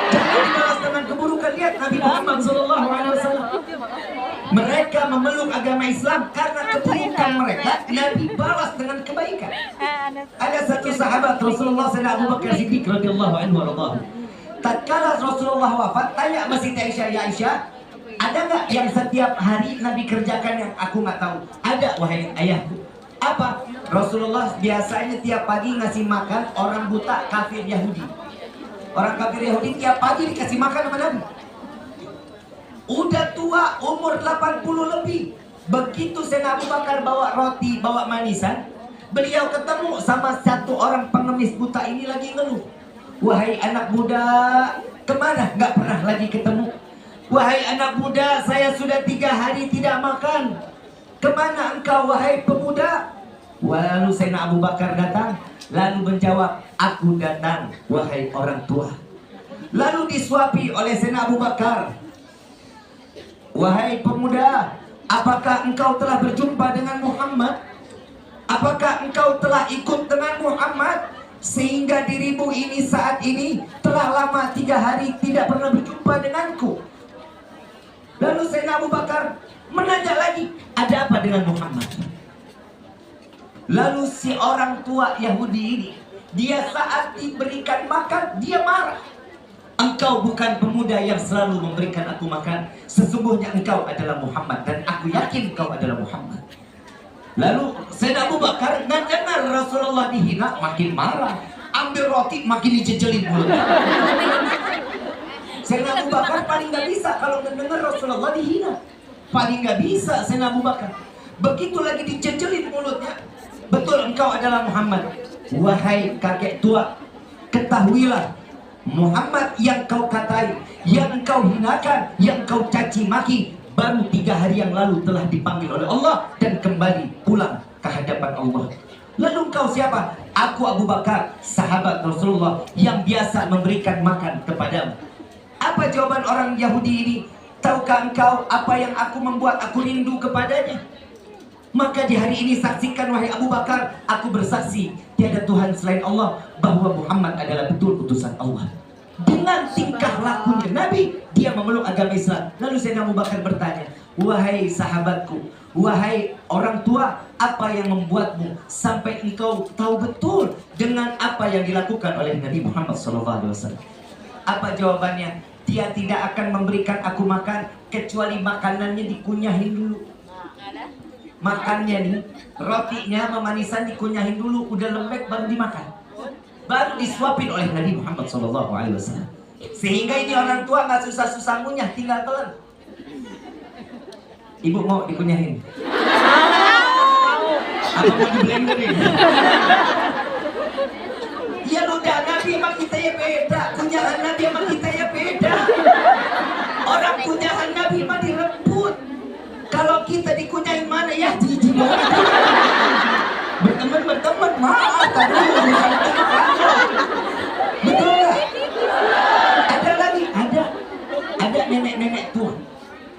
Jangan dibalas dengan keburukan. Lihat Nabi Muhammad SAW. Mereka memeluk agama Islam karena keburukan mereka, Nabi balas dengan kebaikan. Ada satu sahabat Rasulullah SAW, Abu Bakar Siddiq radhiyallahu anhu warḍahu. Tatkala Rasulullah wafat, tanya Siti Aisyah, ya Aisyah, ada nggak yang setiap hari Nabi kerjakan yang aku nggak tahu? Ada, wahai ayahku. Apa? Rasulullah biasanya tiap pagi ngasih makan orang buta kafir Yahudi. Orang kafir Yahudi tiap pagi dikasih makan sama Nabi. Udah tua, umur 80 lebih. Begitu Sayyidina Abu Bakar bawa roti, bawa manisan, beliau ketemu sama satu orang pengemis buta ini lagi ngeluh. Wahai anak muda, kemana? Gak pernah lagi ketemu. Wahai anak muda, saya sudah 3 hari tidak makan. Kemana engkau wahai pemuda? Lalu Sayyidina Abu Bakar datang, lalu menjawab, aku datang wahai orang tua. Lalu disuapi oleh Sayyidina Abu Bakar, wahai pemuda, apakah engkau telah berjumpa dengan Muhammad? Apakah engkau telah ikut dengan Muhammad? Sehingga dirimu ini saat ini telah lama 3 hari tidak pernah berjumpa denganku. Lalu Sayyidina Abu Bakar menanya lagi, ada apa dengan Muhammad? Lalu si orang tua Yahudi ini, dia saat diberikan makan, dia marah. Engkau bukan pemuda yang selalu memberikan aku makan. Sesungguhnya engkau adalah Muhammad, dan aku yakin engkau adalah Muhammad. Lalu Sayyidina Abu Bakar dengar Rasulullah dihina, makin marah. Ambil roti, makin dijejelin mulutnya. Sayyidina Abu Bakar paling gak bisa kalau mendengar Rasulullah dihina. Paling gak bisa Sayyidina Abu Bakar. Begitu lagi dijejelin mulutnya, betul engkau adalah Muhammad. Wahai kakek tua, ketahuilah, Muhammad yang kau katai, yang kau hinakan, yang kau caci maki, baru 3 hari yang lalu telah dipanggil oleh Allah dan kembali pulang ke hadapan Allah. Lalu engkau siapa? Aku Abu Bakar, sahabat Rasulullah yang biasa memberikan makan kepadamu. Apa jawaban orang Yahudi ini? Tahukah engkau apa yang aku membuat aku rindu kepadanya? Maka di hari ini saksikan wahai Abu Bakar, aku bersaksi tiada Tuhan selain Allah, bahwa Muhammad adalah betul utusan Allah. Dengan tingkah lakunya Nabi, dia memeluk agama Islam. Lalu Sayyidina Abu Bakar bertanya, wahai sahabatku, wahai orang tua, apa yang membuatmu sampai engkau tahu betul dengan apa yang dilakukan oleh Nabi Muhammad SAW? Apa jawabannya? Dia tidak akan memberikan aku makan kecuali makanannya dikunyahin dulu. Makannya nih, rotinya memanisan dikunyahin dulu, udah lembek baru dimakan, baru disuapin oleh Nabi Muhammad SAW. Sehingga ini orang tua nggak susah-susah ngunyah, tinggal telan. Ibu mau dikunyahin? Apa mau di blender ini? Ya udah, Nabi sama kita ya beda, kunyahan Nabi sama kita ya beda. Orang kunyahan Nabi mah direbut. Kalau kita dikunyahin mana ya jijik banget. Berteman maaf tadi betul nggak? Ada lagi, ada nenek-nenek tua.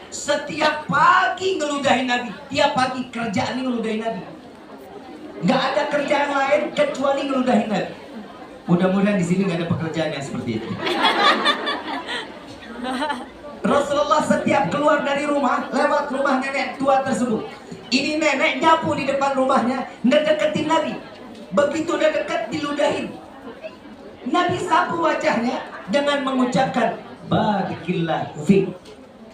Setiap pagi ngeludahin Nabi, tiap pagi kerjaan ngeludahin Nabi. Nggak ada kerjaan lain kecuali ngeludahin Nabi. Mudah-mudahan di sini nggak ada pekerjaan yang seperti itu. Rasulullah setiap keluar dari rumah, lewat rumah nenek tua tersebut. Ini nenek nyapu di depan rumahnya, ngedeketin Nabi. Begitu udah dekat, diludahin. Nabi sapu wajahnya dengan mengucapkan Barakillah fik.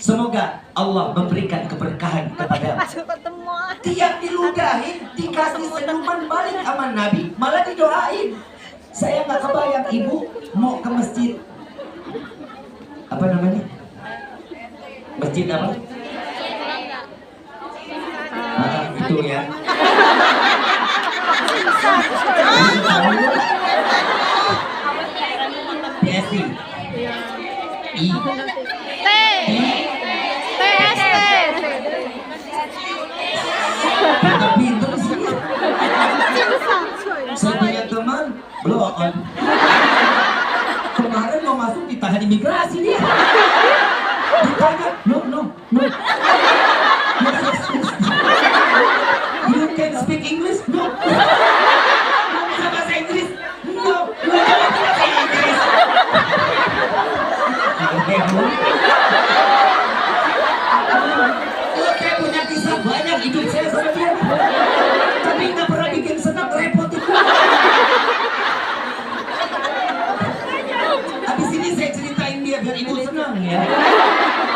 Semoga Allah memberikan keberkahan kepada. Tiap diludahin, dikasih senyuman balik sama Nabi, malah didoain. Saya nggak kebayang ibu mau ke masjid, apa namanya? Masjid apa? Itu ya. PSI. I. Pintar sih. Saya punya teman blok on. Kemarin mau masuk ditahan imigrasi dia. Ditanya, no. You can speak English? No. Bisa bahasa Inggris? No. Bahasa Inggris. Saya punya kisah banyak hidup saya sama dia. Tapi nggak pernah bikin senang, repot itu. Habis ini saya ceritain dia biar ibu senang ya.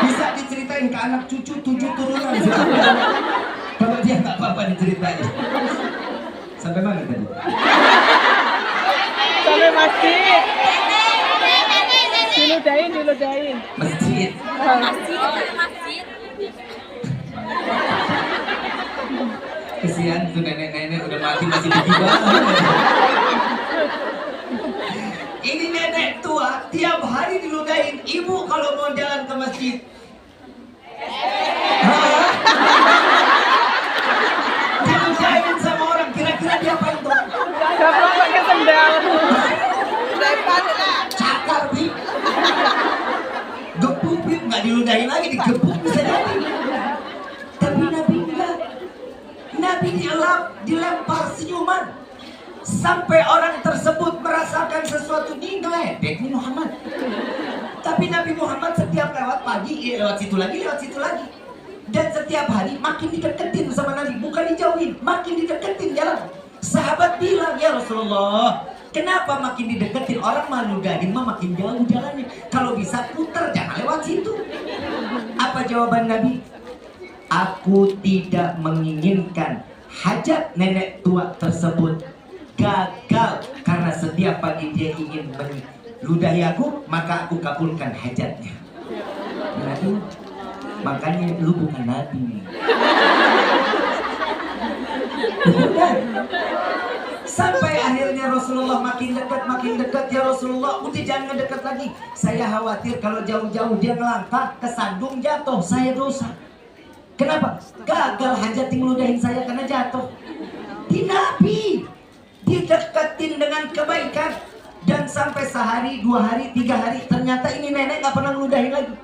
Bisa diceritain ke anak cucu 7 turunan. Kalau dia nggak apa-apa diceritain. Sampai mana tadi? Sampai masjid. Diludahin. Masjid. Masjid. Kesian tuh nenek-nenek udah mati masih begini. Ini nenek tua tiap hari diludahin. Ibu kalau mau jalan ke masjid, diludahin sama orang, kira-kira dia apa itu? Siapa pakai sendal? Cakar Bib. Gebuk Bib, nggak diludahin lagi, digebuk bisa jadi. Tapi Nabi enggak. Nabi dilempar senyuman sampai orang tersebut merasakan sesuatu. Ini ngeledek nih Muhammad. Tapi Nabi Muhammad setiap lewat pagi, lewat situ lagi. Dan setiap hari makin dideketin sama Nabi, bukan dijauhin, makin dideketin jalan. Sahabat bilang, ya Rasulullah, kenapa makin dideketin? Orang maludahin mah makin jauh jalannya. Kalau bisa putar, jangan lewat situ. Apa jawaban Nabi? Aku tidak menginginkan hajat nenek tua tersebut gagal, karena setiap pagi dia ingin meludahi aku, maka aku kabulkan hajatnya. Nabi, makanya lu bukan Nabi. Sampai akhirnya Rasulullah makin dekat, ya Rasulullah, udah jangan dekat lagi. Saya khawatir kalau jauh-jauh dia ngelangkah, kesandung jatuh, saya dosa. Kenapa? Gagal hajat ngeludahin saya karena jatuh. Di Nabi dideketin dengan kebaikan, dan sampai sehari, 2 hari, 3 hari, ternyata ini nenek gak pernah ngeludahin lagi.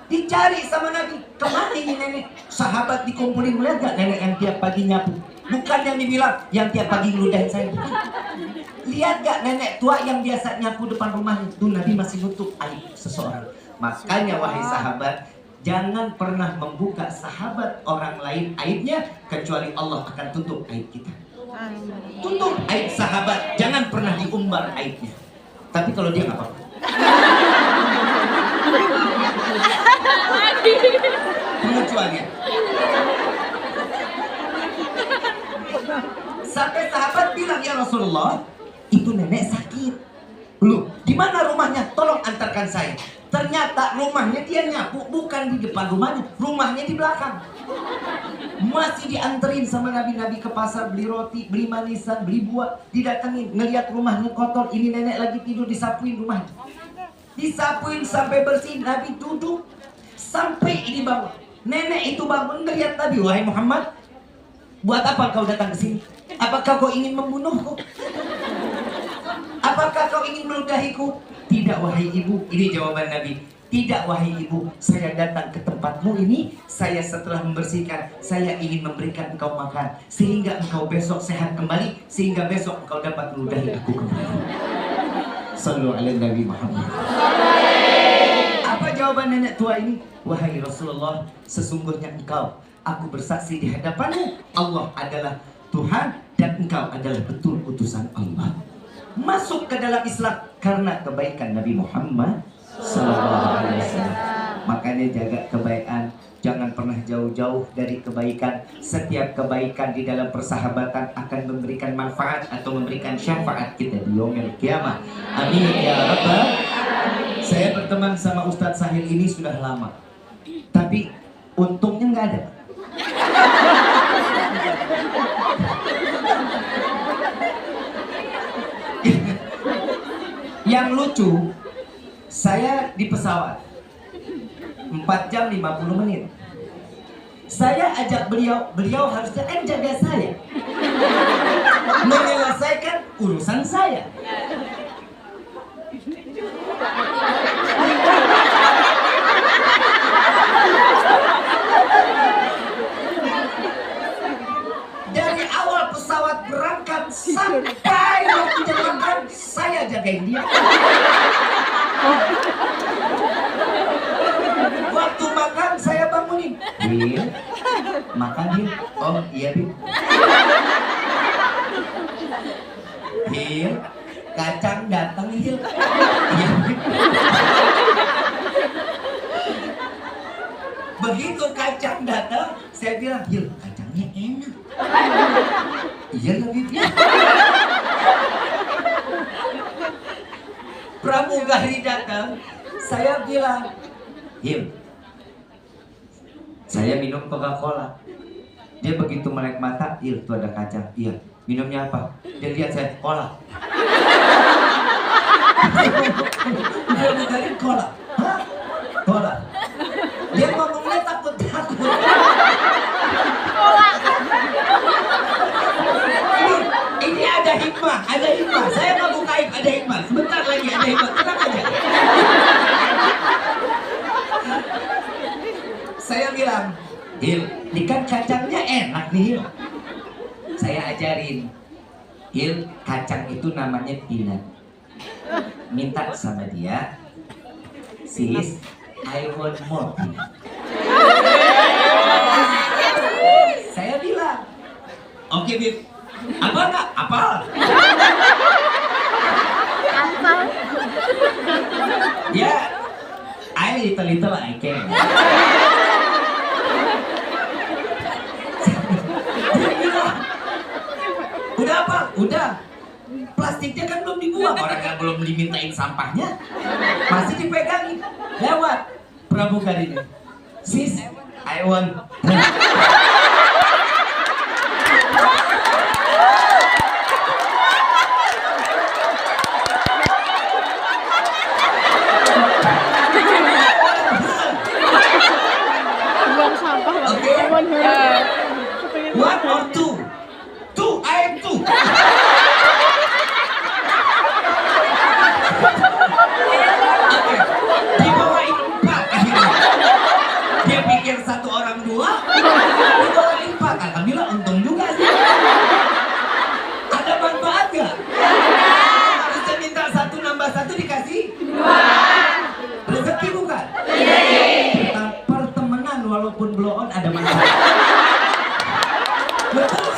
Dicari sama Nabi, kemana ini nenek? Sahabat dikumpulin, melihat gak nenek yang tiap pagi nyapu? Bukan yang dibilang yang tiap pagi ngeludahin saya. Lihat gak nenek tua yang biasa nyapu depan rumahnya? Tuh Nabi masih nutup aib seseorang. Makanya wahai sahabat, jangan pernah membuka sahabat orang lain aibnya, kecuali Allah akan tutup aib kita. Tutup aib sahabat, jangan pernah diumbar aibnya. Tapi kalau dia gak apa-apa. Pengecualian. Sampai sahabat bilang, ya Rasulullah, itu nenek sakit. Loh, di mana rumahnya? Tolong antarkan saya. Ternyata rumahnya dia nyapu bukan di depan rumahnya, rumahnya di belakang. Masih dianterin sama Nabi ke pasar, beli roti, beli manisan, beli buah, didatengin, ngelihat rumahnya kotor, ini nenek lagi tidur, disapuin rumahnya. Disapuin sampai bersih, Nabi duduk sampai ini bangun. Nenek itu bangun ngelihat Nabi, wahai Muhammad, buat apa kau datang ke sini? Apakah kau ingin membunuhku? Apakah kau ingin meludahiku? Tidak wahai ibu, ini jawaban Nabi. Tidak wahai ibu, saya datang ke tempatmu ini, saya setelah membersihkan, saya ingin memberikan engkau makan, sehingga engkau besok sehat kembali, sehingga besok engkau dapat meludahi aku kembali. Sallu ala Nabi Muhammad. Apa jawaban nenek tua ini? Wahai Rasulullah, sesungguhnya engkau, aku bersaksi di hadapanmu, Allah adalah Tuhan dan engkau adalah betul utusan Allah. Masuk ke dalam Islam karena kebaikan Nabi Muhammad sallallahu alaihi wasallam. Makanya jaga kebaikan, jangan pernah jauh-jauh dari kebaikan. Setiap kebaikan di dalam persahabatan akan memberikan manfaat atau memberikan syafaat kita di yaumil qiyamah. Amin ya rabbal. Saya berteman sama Ustadz Sahil ini sudah lama, tapi untungnya nggak ada. Yang lucu, saya di pesawat 4 jam 50 menit. Saya ajak beliau harusnya kan jaga saya, menyelesaikan urusan saya. Dari awal pesawat berangkat sampai waktunya makan, saya jagain dia. Waktu makan saya bangunin, Bil, makan Bil. Oh iya Bil. Bil, kacang datang Bil. Iya Bil. Begitu kacang datang, saya bilang, Bil, kacangnya enak. Iya lebih Bil. Pramugari datang, saya bilang, Hil, saya minum Coca-Cola. Dia begitu melek mata, Hil, tuh ada kacang. Iya, minumnya apa? Dia lihat saya, cola. Pramugari cola. Hah? Cola. Dia ngomongnya takut-takut. Ini ada hikmah, ada hikmah. Saya nggak buka aib, ada hikmah. Sebentar lagi ada hikmah, tenang aja. Saya bilang, Hil, ini kan kacangnya enak nih Hil. Saya ajarin, Hil, kacang itu namanya peanut. Minta sama dia, Sis, I want more peanut. Oke, Bib. Apa enggak? Apa? Ya, I little I can. Udah apa? Udah. Plastiknya kan belum dibuang, orang kan belum dimintain sampahnya, masih dipegangin. Lewat pramugarinya. Sis, I want. Buang sampah lah. Oke. One or two? Two, I am two. Oke, dibawain 4 akhirnya. Dia pikir satu orang 2, dibawain 4. Alhamdulillah untung juga sih. Ada manfaat gak? Harusnya minta 1 nambah 1 dikasih 2. Rezeki bukan? Pertemanan walaupun blow on ada manfaat. Betul.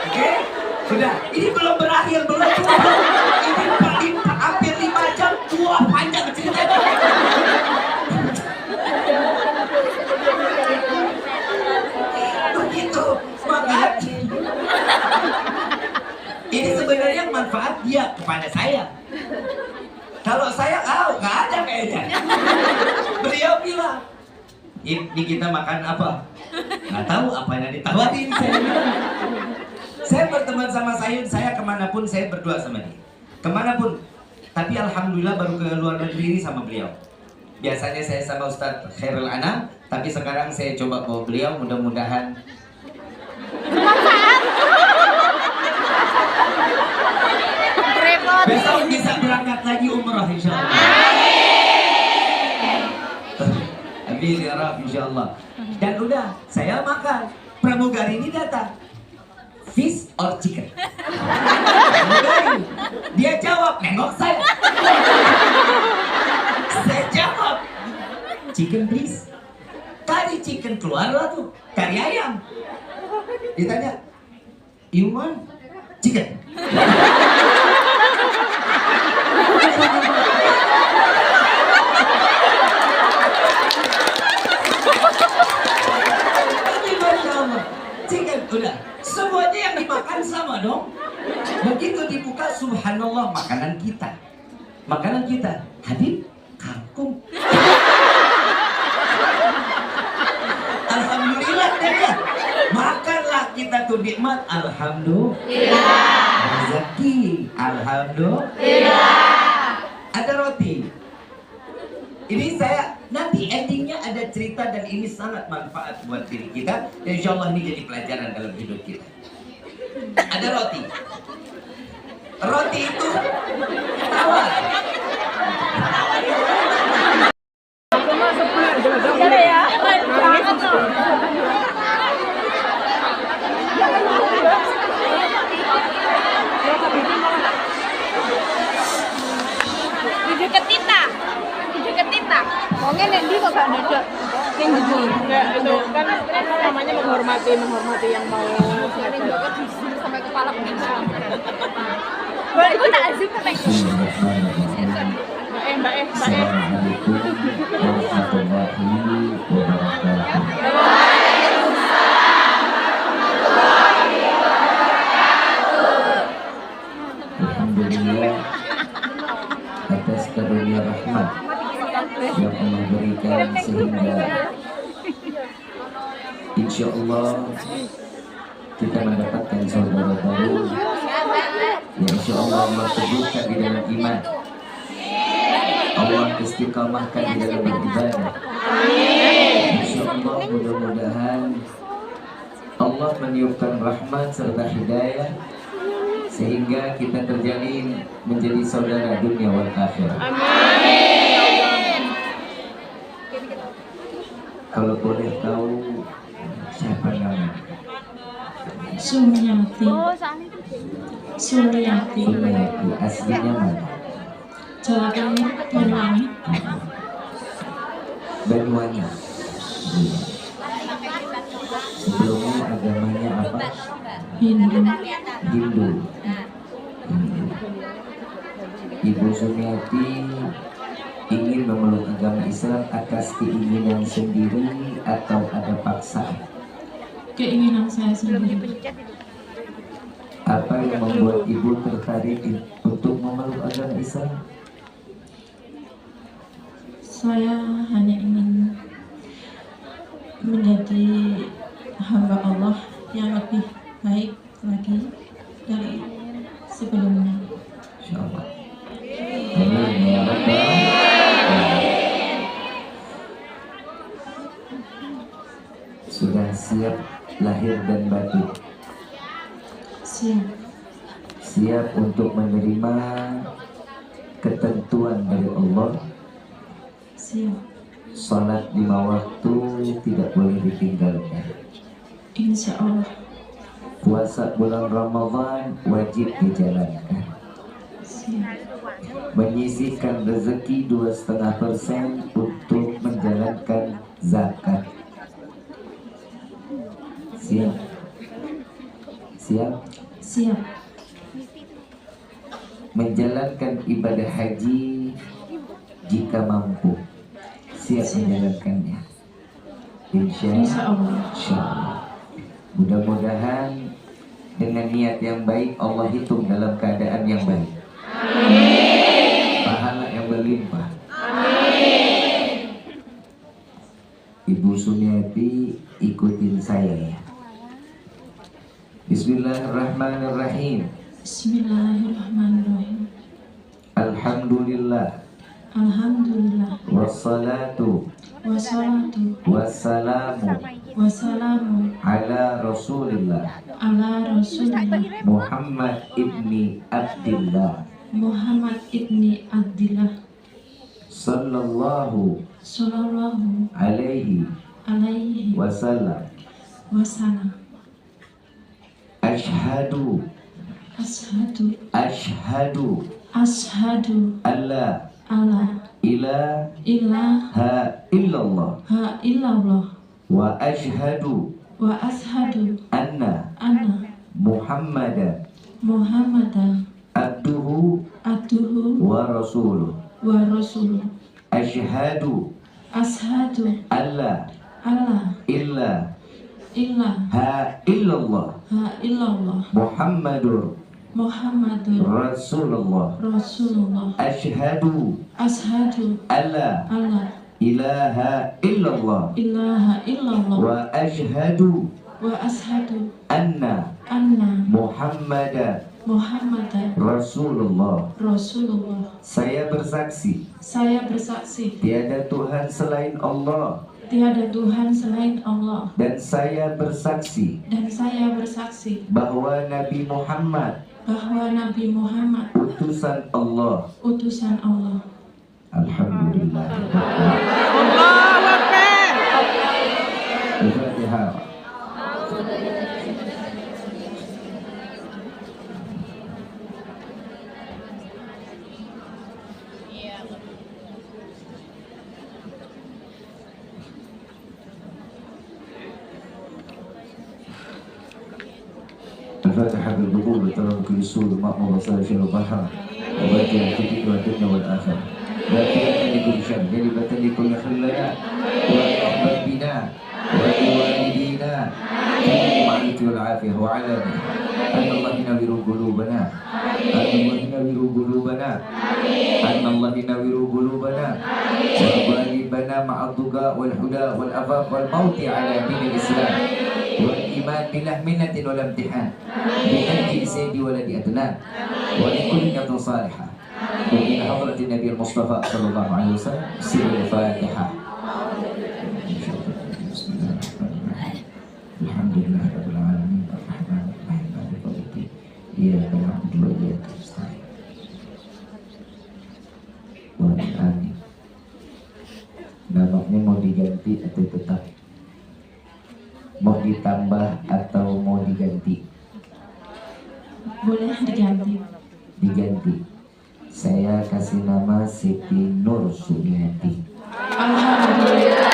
Oke, sudah. Ini belum berakhir, belum. Ini hampir 5 jam, panjang ceritanya. Begitu, makanya ini sebenarnya manfaat dia kepada saya. Kalau saya, nggak ada kayaknya. Beliau bilang, ini kita makan apa? Nggak tahu apa yang ditawarin. Saya berteman sama saya kemanapun saya berdua sama dia. Kemanapun. Tapi alhamdulillah baru ke luar negeri ini sama beliau. Biasanya saya sama Ustadz Khairul Anam, tapi sekarang saya coba bawa beliau, mudah-mudahan besok bisa berangkat lagi umrah insyaallah. Amin ya Rabb insyaallah. Dan udah, saya makan. Pramugari ini datang. Fish or chicken? Pramugari. Dia jawab, nengok saya. Saya jawab, chicken please. Tadi chicken keluarlah tuh, kari ayam. Ditanya, you want chicken? Chicken, udah. Semuanya yang dimakan sama dong. Begitu dibuka, subhanallah, makanan kita. Makanan kita, Habib, kangkung. Alhamdulillah dia. Makanlah kita tuh nikmat, alhamdulillah. Rezeki, alhamdulillah. Ada roti. Ini saya nanti endingnya ada cerita dan ini sangat manfaat buat diri kita. Dan insya Allah ini jadi pelajaran dalam hidup kita. Ada roti. Roti itu tawar. Pokoknya nanti kok gak ada yang jujur. Enggak, itu kan namanya menghormati yang mau sampai kepala pemirsa. Boleh itu tak azim sampai. Mbak E. Assalamualaikum warahmatullahi wabarakatuh. Alhamdulillah atas karunia rahmat yang Allah berikan sehingga insya Allah kita mendapatkan saudara baru yang insya Allah Allah teguhkan di dalam iman, Allah istiqamahkan di dalam beribadah. Insya Allah mudah-mudahan Allah meniupkan rahmat serta hidayah sehingga kita terjalin menjadi saudara dunia wal akhirah. Kalau boleh tahu siapa nama? Suryati. Suryati. Suryati. Aslinya mana? Jawa Timur, Banyuwangi. Banyuwangi. Sebelumnya agamanya apa? Hindu. Hindu. Ibu Sumiati ingin memeluk agama Islam atas keinginan sendiri atau ada paksaan? Keinginan saya sendiri. Apa yang membuat ibu tertarik untuk memeluk agama Islam? Saya hanya ingin menjadi hamba Allah yang lebih baik lagi dari sebelumnya. Insyaallah. Amin ya Rabbal Alamin. Sudah siap lahir dan batin? Siap. Siap untuk menerima ketentuan dari Allah? Siap. Salat 5 waktu tidak boleh ditinggalkan. Insya Allah. Puasa bulan Ramadan wajib dijalankan. Siap. Menyisihkan rezeki 2,5% untuk menjalankan zakat. Siap? Siap? Siap. Menjalankan ibadah haji jika mampu. Siap menjalankannya. Insya Allah. Mudah-mudahan dengan niat yang baik Allah hitung dalam keadaan yang baik. Pahala yang berlimpah. Ibu Sumiati ikutin saya ya. Bismillahirrahmanirrahim. Bismillahirrahmanirrahim. Alhamdulillah. Alhamdulillah. Wassalatu Wassalatu wassalamu wassalamu ala Rasulillah ala Rasulillah Muhammad ibni Abdillah Muhammad ibni Abdillah sallallahu alaihi wasallam. wasallam. Ashhadu Ashhadu alla alla ilaha illallah ha illallah wa ashhadu anna Muhammadan abduhu wa rasuluh. Ashhadu alla ilaha illallah Muhammadur Rasulullah. Ashhadu alla ilaha illallah wa ashhadu anna Muhammadan Rasulullah. Saya bersaksi tiada Tuhan selain Allah. Dan saya bersaksi bahwa Nabi Muhammad utusan Allah. Alhamdulillah. Allahu Akbar. Al-Fatihah. الفاتحة بالقبول وترى كل سور مأمور وصلاة شر البحر وباقي الفتن والدنيا والآخرة باقي لكل شر جلبة لكل خلنا ورحمة بنا ولوالدينا في المعية والعافية وعلانية. أن الله ينور قلوبنا وغالبنا مع الضجاء والهدى والأفاق والموت على دين الإسلام والإيمان بلا منة ولا امتحان بأجل سيد ولد أدنان ولكل نية صالحة وإلى حضرة النبي المصطفى صلى الله عليه وسلم. سر الفاتحة. بسم الله الرحمن الرحيم. الحمد لله رب العالمين الرحمن الرحيم مالك يوم الدين إياك نعبد وإياك نستعين. Amin. Namanya mau diganti atau tetap? Mau ditambah atau mau diganti? Boleh diganti. Diganti. Saya kasih nama Siti Nur Sumiati. Alhamdulillah.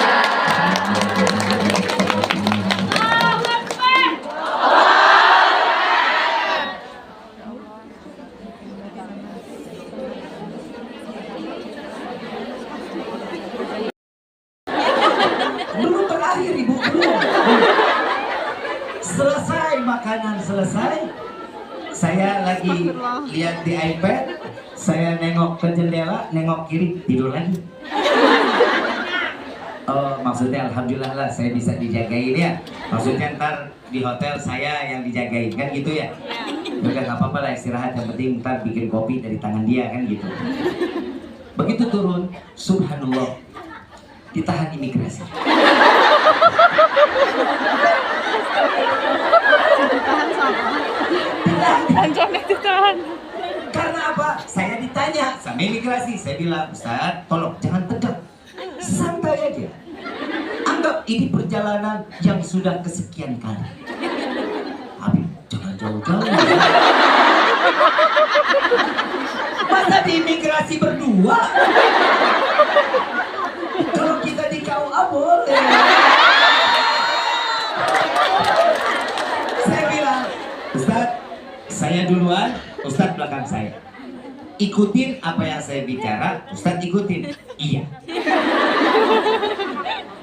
Saya lagi lihat di iPad, saya nengok ke jendela, nengok kiri, tidur lagi. Oh, maksudnya alhamdulillah lah saya bisa dijagain ya. Maksudnya ntar di hotel saya yang dijagain kan gitu ya. Udah nggak apa-apa lah istirahat, yang penting ntar bikin kopi dari tangan dia kan gitu. Begitu turun, subhanallah, ditahan imigrasi. Ditahan sama. Ditahan. Karena apa? Saya ditanya sama imigrasi, saya bilang, Ustaz, tolong jangan tegang, santai aja. Anggap ini perjalanan yang sudah kesekian kali. Habib, jangan jauh-jauh. Masa di imigrasi berdua? Kalau kita di KUA boleh. Saya bilang, Ustaz, saya duluan, Ustaz belakang saya. Ikutin apa yang saya bicara, Ustaz ikutin. Iya.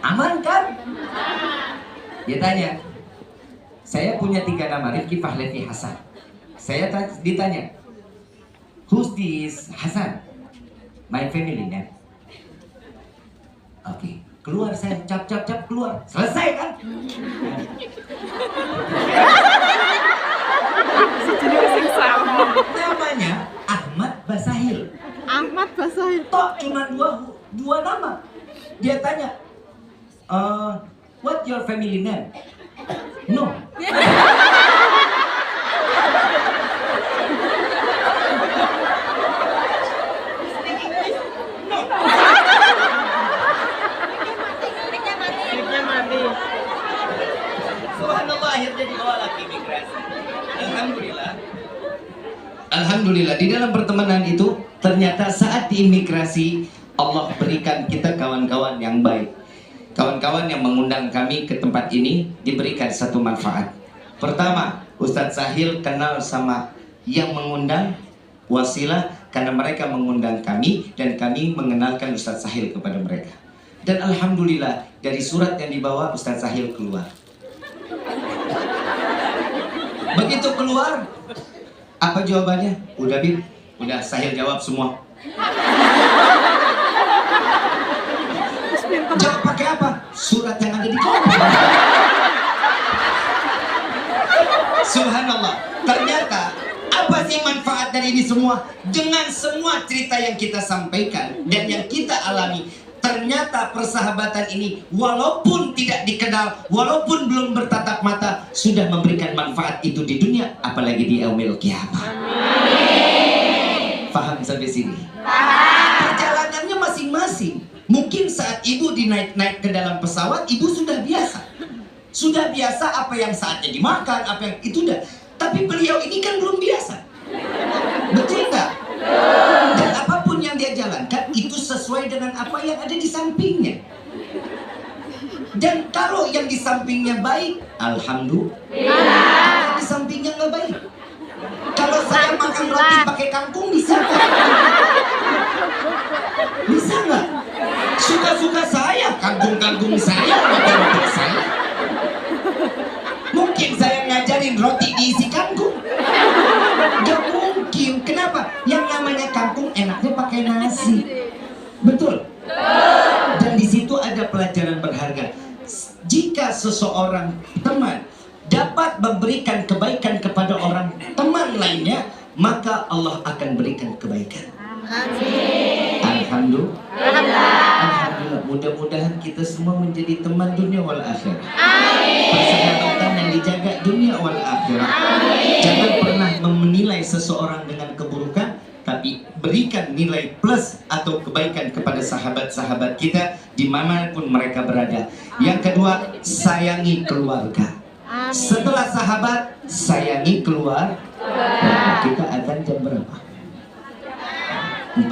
Aman kan? Dia tanya, saya punya 3 nama, Rifki, Fahlevi, Hasan. Saya ditanya, who's this Hasan? My family name. Oke, keluar saya, cap keluar. Selesai kan? Namanya Ahmad Basahil. Ahmad Basahil. Tok cuma dua nama. Dia tanya, what your family name? No. Mic-nya mati. Subhanallah, akhirnya dibawa lagi imigrasi. Alhamdulillah di dalam pertemanan itu ternyata saat di imigrasi Allah berikan kita kawan-kawan yang baik. Kawan-kawan yang mengundang kami ke tempat ini diberikan satu manfaat. Pertama, Ustadz Sahil kenal sama yang mengundang, wasilah karena mereka mengundang kami dan kami mengenalkan Ustadz Sahil kepada mereka. Dan alhamdulillah dari surat yang dibawa Ustadz Sahil keluar. Begitu keluar, apa jawabannya? Udah Bib, udah Sahil jawab semua. Jawab pakai apa? Surat yang ada di kopi. Subhanallah. Ternyata apa sih manfaat dari ini semua? Dengan semua cerita yang kita sampaikan dan yang kita alami, ternyata persahabatan ini walaupun tidak dikenal, walaupun belum bertatap mata, sudah memberikan manfaat itu di dunia, apalagi di yaumil qiyamah. Paham sampai sini? Perjalanannya masing-masing. Mungkin saat ibu naik ke dalam pesawat, ibu sudah biasa. Sudah biasa apa yang saatnya dimakan, apa yang itu dah. Tapi beliau ini kan belum biasa. Betul nggak? Dan apapun yang dia jalankan itu sesuai dengan apa yang ada di sampingnya. Dan kalau yang di sampingnya baik, alhamdulillah. Di sampingnya nggak baik. Kalau saya makan roti pakai kangkung bisa nggak? Bisa nggak? Suka-suka saya, kangkung saya, roti saya. Mungkin saya ngajarin roti diisi kangkung? Gak mungkin. Kenapa? Yang namanya kangkung enaknya pakai nasi. Betul? Dan di situ ada pelajaran berharga. Jika seseorang teman dapat memberikan kebaikan kepada orang teman lainnya, maka Allah akan berikan kebaikan. Alhamdulillah. Alhamdulillah. Mudah-mudahan kita semua menjadi teman dunia wal akhirat. Persahabatan yang dijaga dunia wal akhirat. Jangan pernah menilai seseorang dengan keburukan, tapi berikan nilai plus atau kebaikan kepada sahabat-sahabat kita dimanapun mereka berada. Yang kedua, sayangi keluarga. Setelah sahabat, sayangi keluarga. Kita akan jam berapa? 4.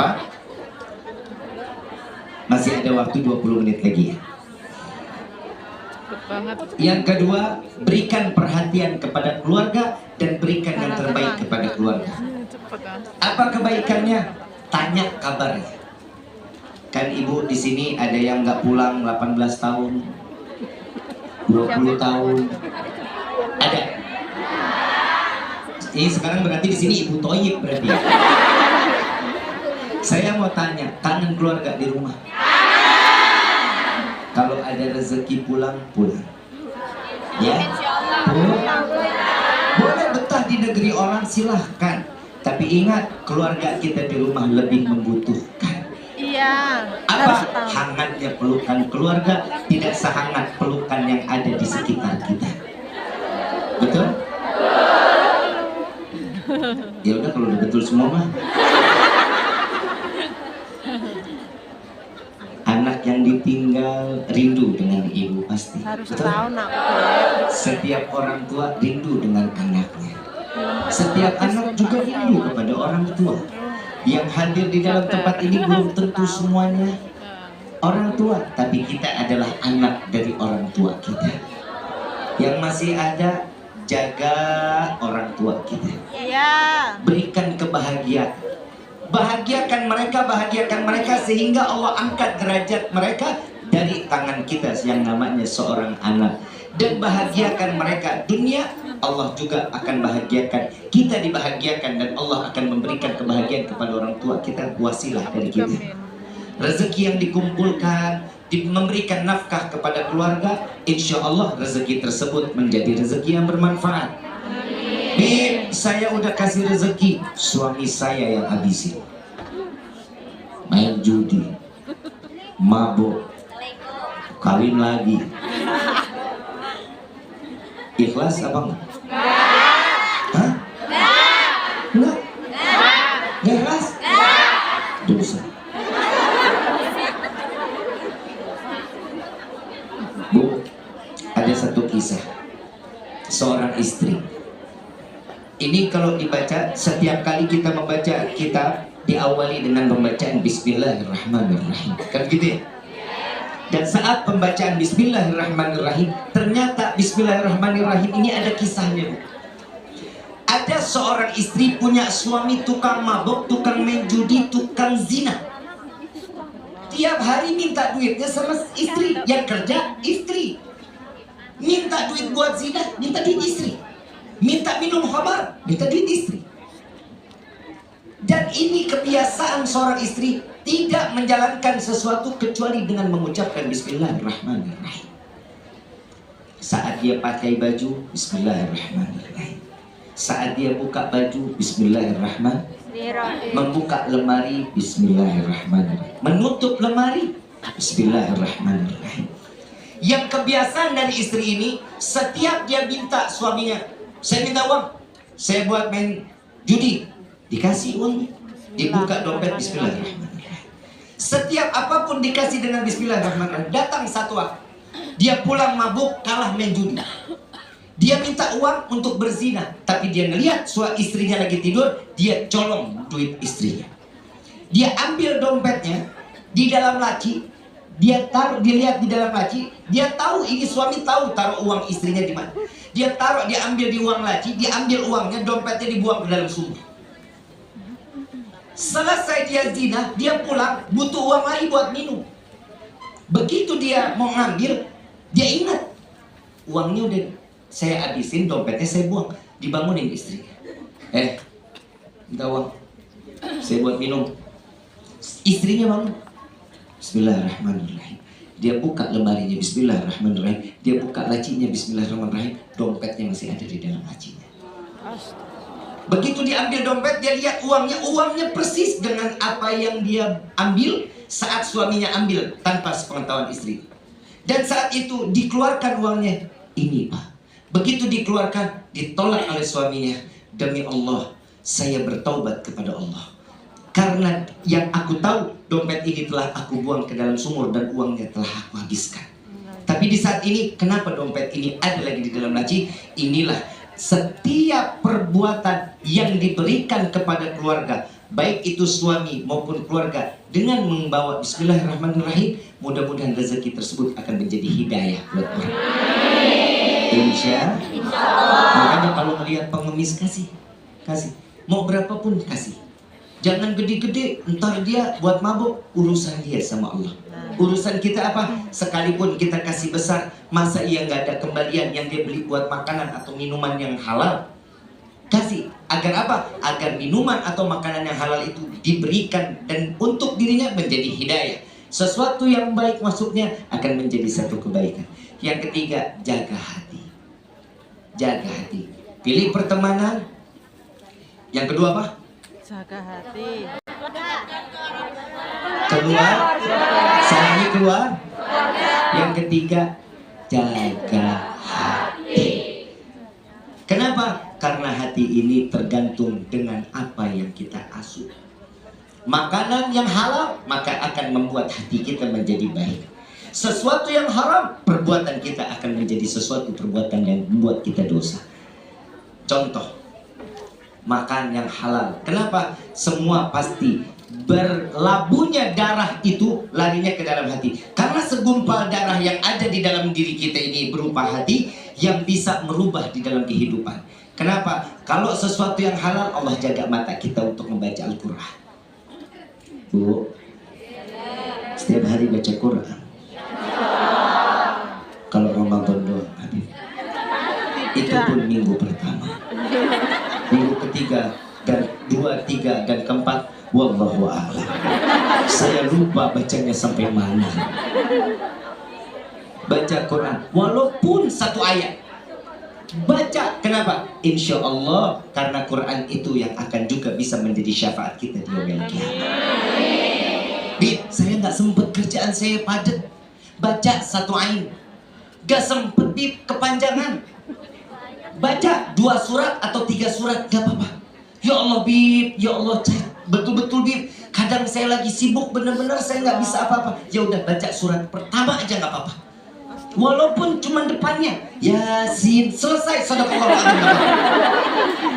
Masih ada waktu 20 menit lagi ya. Yang kedua, berikan perhatian kepada keluarga dan berikan yang terbaik kepada keluarga. Apa kebaikannya? Tanya kabarnya. Kan ibu di sini ada yang nggak pulang 18 tahun, 20 tahun. Ada. Ini sekarang berarti di sini Ibu Toyib berarti. Saya mau tanya, kangen keluarga di rumah? Kalau ada rezeki pulang. Ya? Boleh betah di negeri orang silahkan. Tapi ingat, keluarga kita di rumah lebih membutuhkan. Iya. Apa? Hangatnya pelukan keluarga tidak sehangat pelukan yang ada di sekitar kita. Betul? Ya udah kalau udah betul semua mah. Anak yang ditinggal rindu dengan ibu pasti. Harus Betul? tahu nak. Setiap orang tua rindu dengan anaknya. Setiap anak juga rindu kepada orang tua. Yang hadir di dalam tempat ini belum tentu semuanya orang tua, tapi kita adalah anak dari orang tua kita. Yang masih ada, jaga orang tua kita. Iya. Berikan kebahagiaan. Bahagiakan mereka sehingga Allah angkat derajat mereka dari tangan kita yang namanya seorang anak. Dan bahagiakan mereka dunia, Allah juga akan bahagiakan. Kita dibahagiakan dan Allah akan memberikan kebahagiaan kepada orang tua kita, wasilah dari kita. Rezeki yang dikumpulkan, memberikan nafkah kepada keluarga, insya Allah rezeki tersebut menjadi rezeki yang bermanfaat. Bib, saya udah kasih rezeki, suami saya yang habisin. Main judi, mabuk, kawin lagi. Ikhlas apa enggak? Hah? Enggak? Enggak ikhlas? Dosa. Bu, ada satu kisah seorang istri. Ini kalau dibaca, setiap kali kita membaca kitab diawali dengan pembacaan Bismillahirrahmanirrahim. Kan gitu ya? Dan saat pembacaan Bismillahirrahmanirrahim, ternyata Bismillahirrahmanirrahim ini ada kisahnya. Ada seorang istri punya suami tukang mabuk, tukang main judi, tukang zina. Tiap hari minta duitnya sama istri. Yang kerja istri. Minta duit buat zina, minta duit istri. Minta minum khamar, minta duit istri. Dan ini kebiasaan seorang istri, tidak menjalankan sesuatu kecuali dengan mengucapkan Bismillahirrahmanirrahim. Saat dia pakai baju, Bismillahirrahmanirrahim. Saat dia buka baju, Bismillahirrahmanirrahim. Membuka lemari, Bismillahirrahmanirrahim. Menutup lemari, Bismillahirrahmanirrahim. Yang kebiasaan dari istri ini, setiap dia minta suaminya, saya minta uang, saya buat main judi, dikasih uangnya, dibuka dompet, Bismillahirrahmanirrahim. Setiap apapun dikasih dengan Bismillahirrahmanirrahim. Datang satu waktu, dia pulang mabuk, kalah main judi. Dia minta uang untuk berzina, tapi dia ngelihat istrinya lagi tidur, dia colong duit istrinya. Dia ambil dompetnya di dalam laci, dia taruh, dilihat di dalam laci, dia tahu ini suami tahu taruh uang istrinya di mana. Dia taruh, dia ambil di uang laci, dia ambil uangnya, dompetnya dibuang ke dalam sumur. Selesai dia zina, dia pulang, butuh uang lagi buat minum. Begitu dia mau ngambil, dia ingat uangnya udah saya habisin, dompetnya saya buang. Dibangunin istrinya, minta uang, saya buat minum. Istrinya bangun, Bismillahirrahmanirrahim. Dia buka lemarinya, Bismillahirrahmanirrahim. Dia buka lacinya, Bismillahirrahmanirrahim. Dompetnya masih ada di dalam lacinya. Begitu diambil dompet, dia lihat uangnya persis dengan apa yang dia ambil saat suaminya ambil tanpa sepengetahuan istri. Dan saat itu dikeluarkan uangnya, ini Pak. Begitu dikeluarkan, ditolak oleh suaminya. Demi Allah, saya bertaubat kepada Allah. Karena yang aku tahu, dompet ini telah aku buang ke dalam sumur dan uangnya telah aku habiskan. Tapi di saat ini, kenapa dompet ini ada lagi di dalam laci? Inilah setiap perbuatan yang diberikan kepada keluarga, baik itu suami maupun keluarga, dengan membawa Bismillahirrahmanirrahim, mudah-mudahan rezeki tersebut akan menjadi hidayah buat orang. Insya Allah. Makanya kalau melihat pengemis, kasih. Mau berapapun kasih. Jangan gede-gede, ntar dia buat mabuk. Urusan dia sama Allah. Urusan kita apa? Sekalipun kita kasih besar, masa ia nggak ada kembalian yang dia beli buat makanan atau minuman yang halal? Kasih. Agar apa? Agar minuman atau makanan yang halal itu diberikan dan untuk dirinya menjadi hidayah. Sesuatu yang baik masuknya akan menjadi satu kebaikan. Yang ketiga, jaga hati. Jaga hati. Pilih pertemanan. Yang kedua apa? Jaga hati. Keluar. Sayangi keluar. Yang ketiga, jaga hati. Kenapa? Karena hati ini tergantung dengan apa yang kita asuh. Makanan yang halal maka akan membuat hati kita menjadi baik. Sesuatu yang haram, perbuatan kita akan menjadi sesuatu perbuatan yang membuat kita dosa. Contoh, makan yang halal. Kenapa? Semua pasti berlabuhnya darah itu larinya ke dalam hati. Karena segumpal darah yang ada di dalam diri kita ini berupa hati yang bisa merubah di dalam kehidupan. Kenapa? Kalau sesuatu yang halal, Allah jaga mata kita untuk membaca Al-Quran. Bu, setiap hari baca Quran. Kalau Ramadan doang, Habib. Itu pun minggu pertama. Minggu ketiga, dan 2, 3, dan keempat, wallahu a'lam. Saya lupa bacanya sampai mana. Baca Quran, walaupun satu ayat. Baca, kenapa? Insya Allah, karena Quran itu yang akan juga bisa menjadi syafaat kita di yaumil qiyamah. Bib, saya nggak sempet, kerjaan saya padat. Baca satu ain. Gak sempet, Bib, kepanjangan. Baca 2 surat atau 3 surat, gak apa-apa. Ya Allah, Bib, ya Allah, betul-betul, Bib. Kadang saya lagi sibuk, bener-bener saya nggak bisa apa-apa. Ya udah, baca surat pertama aja nggak apa-apa. Walaupun cuma depannya Yasin, selesai, sadaqallahu alazim.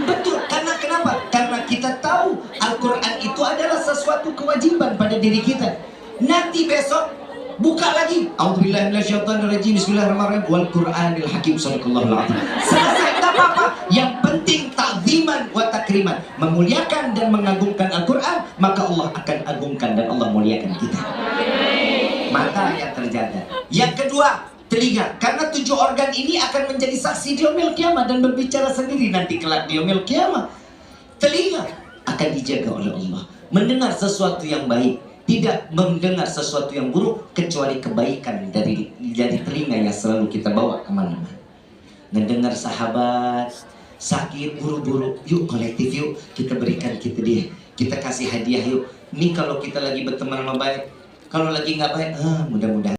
Betul, karena kenapa? Karena kita tahu Al-Quran itu adalah sesuatu kewajiban pada diri kita. Nanti besok buka lagi, a'udzubillahi minasyaitonirrajim, bismillahirrahmanirrahim, wal Qur'anil hakim, sadaqallahu alazim. Selesai, enggak apa-apa. Yang penting ta'ziman wa takriman, memuliakan dan mengagungkan Al-Quran, maka Allah akan agungkan dan Allah muliakan kita. Mata yang terjaga. Yang kedua, telinga, karena 7 organ ini akan menjadi saksi di yaumil qiyamah dan berbicara sendiri nanti kelak di yaumil qiyamah. Telinga akan dijaga oleh Allah, mendengar sesuatu yang baik, tidak mendengar sesuatu yang buruk kecuali kebaikan dari telinga yang selalu kita bawa kemana-mana. Mendengar sahabat sakit, buru-buru, yuk kolektif, yuk kita berikan, kita kasih hadiah, yuk. Ini kalau kita lagi berteman sama baik, kalau lagi nggak baik, mudah-mudahan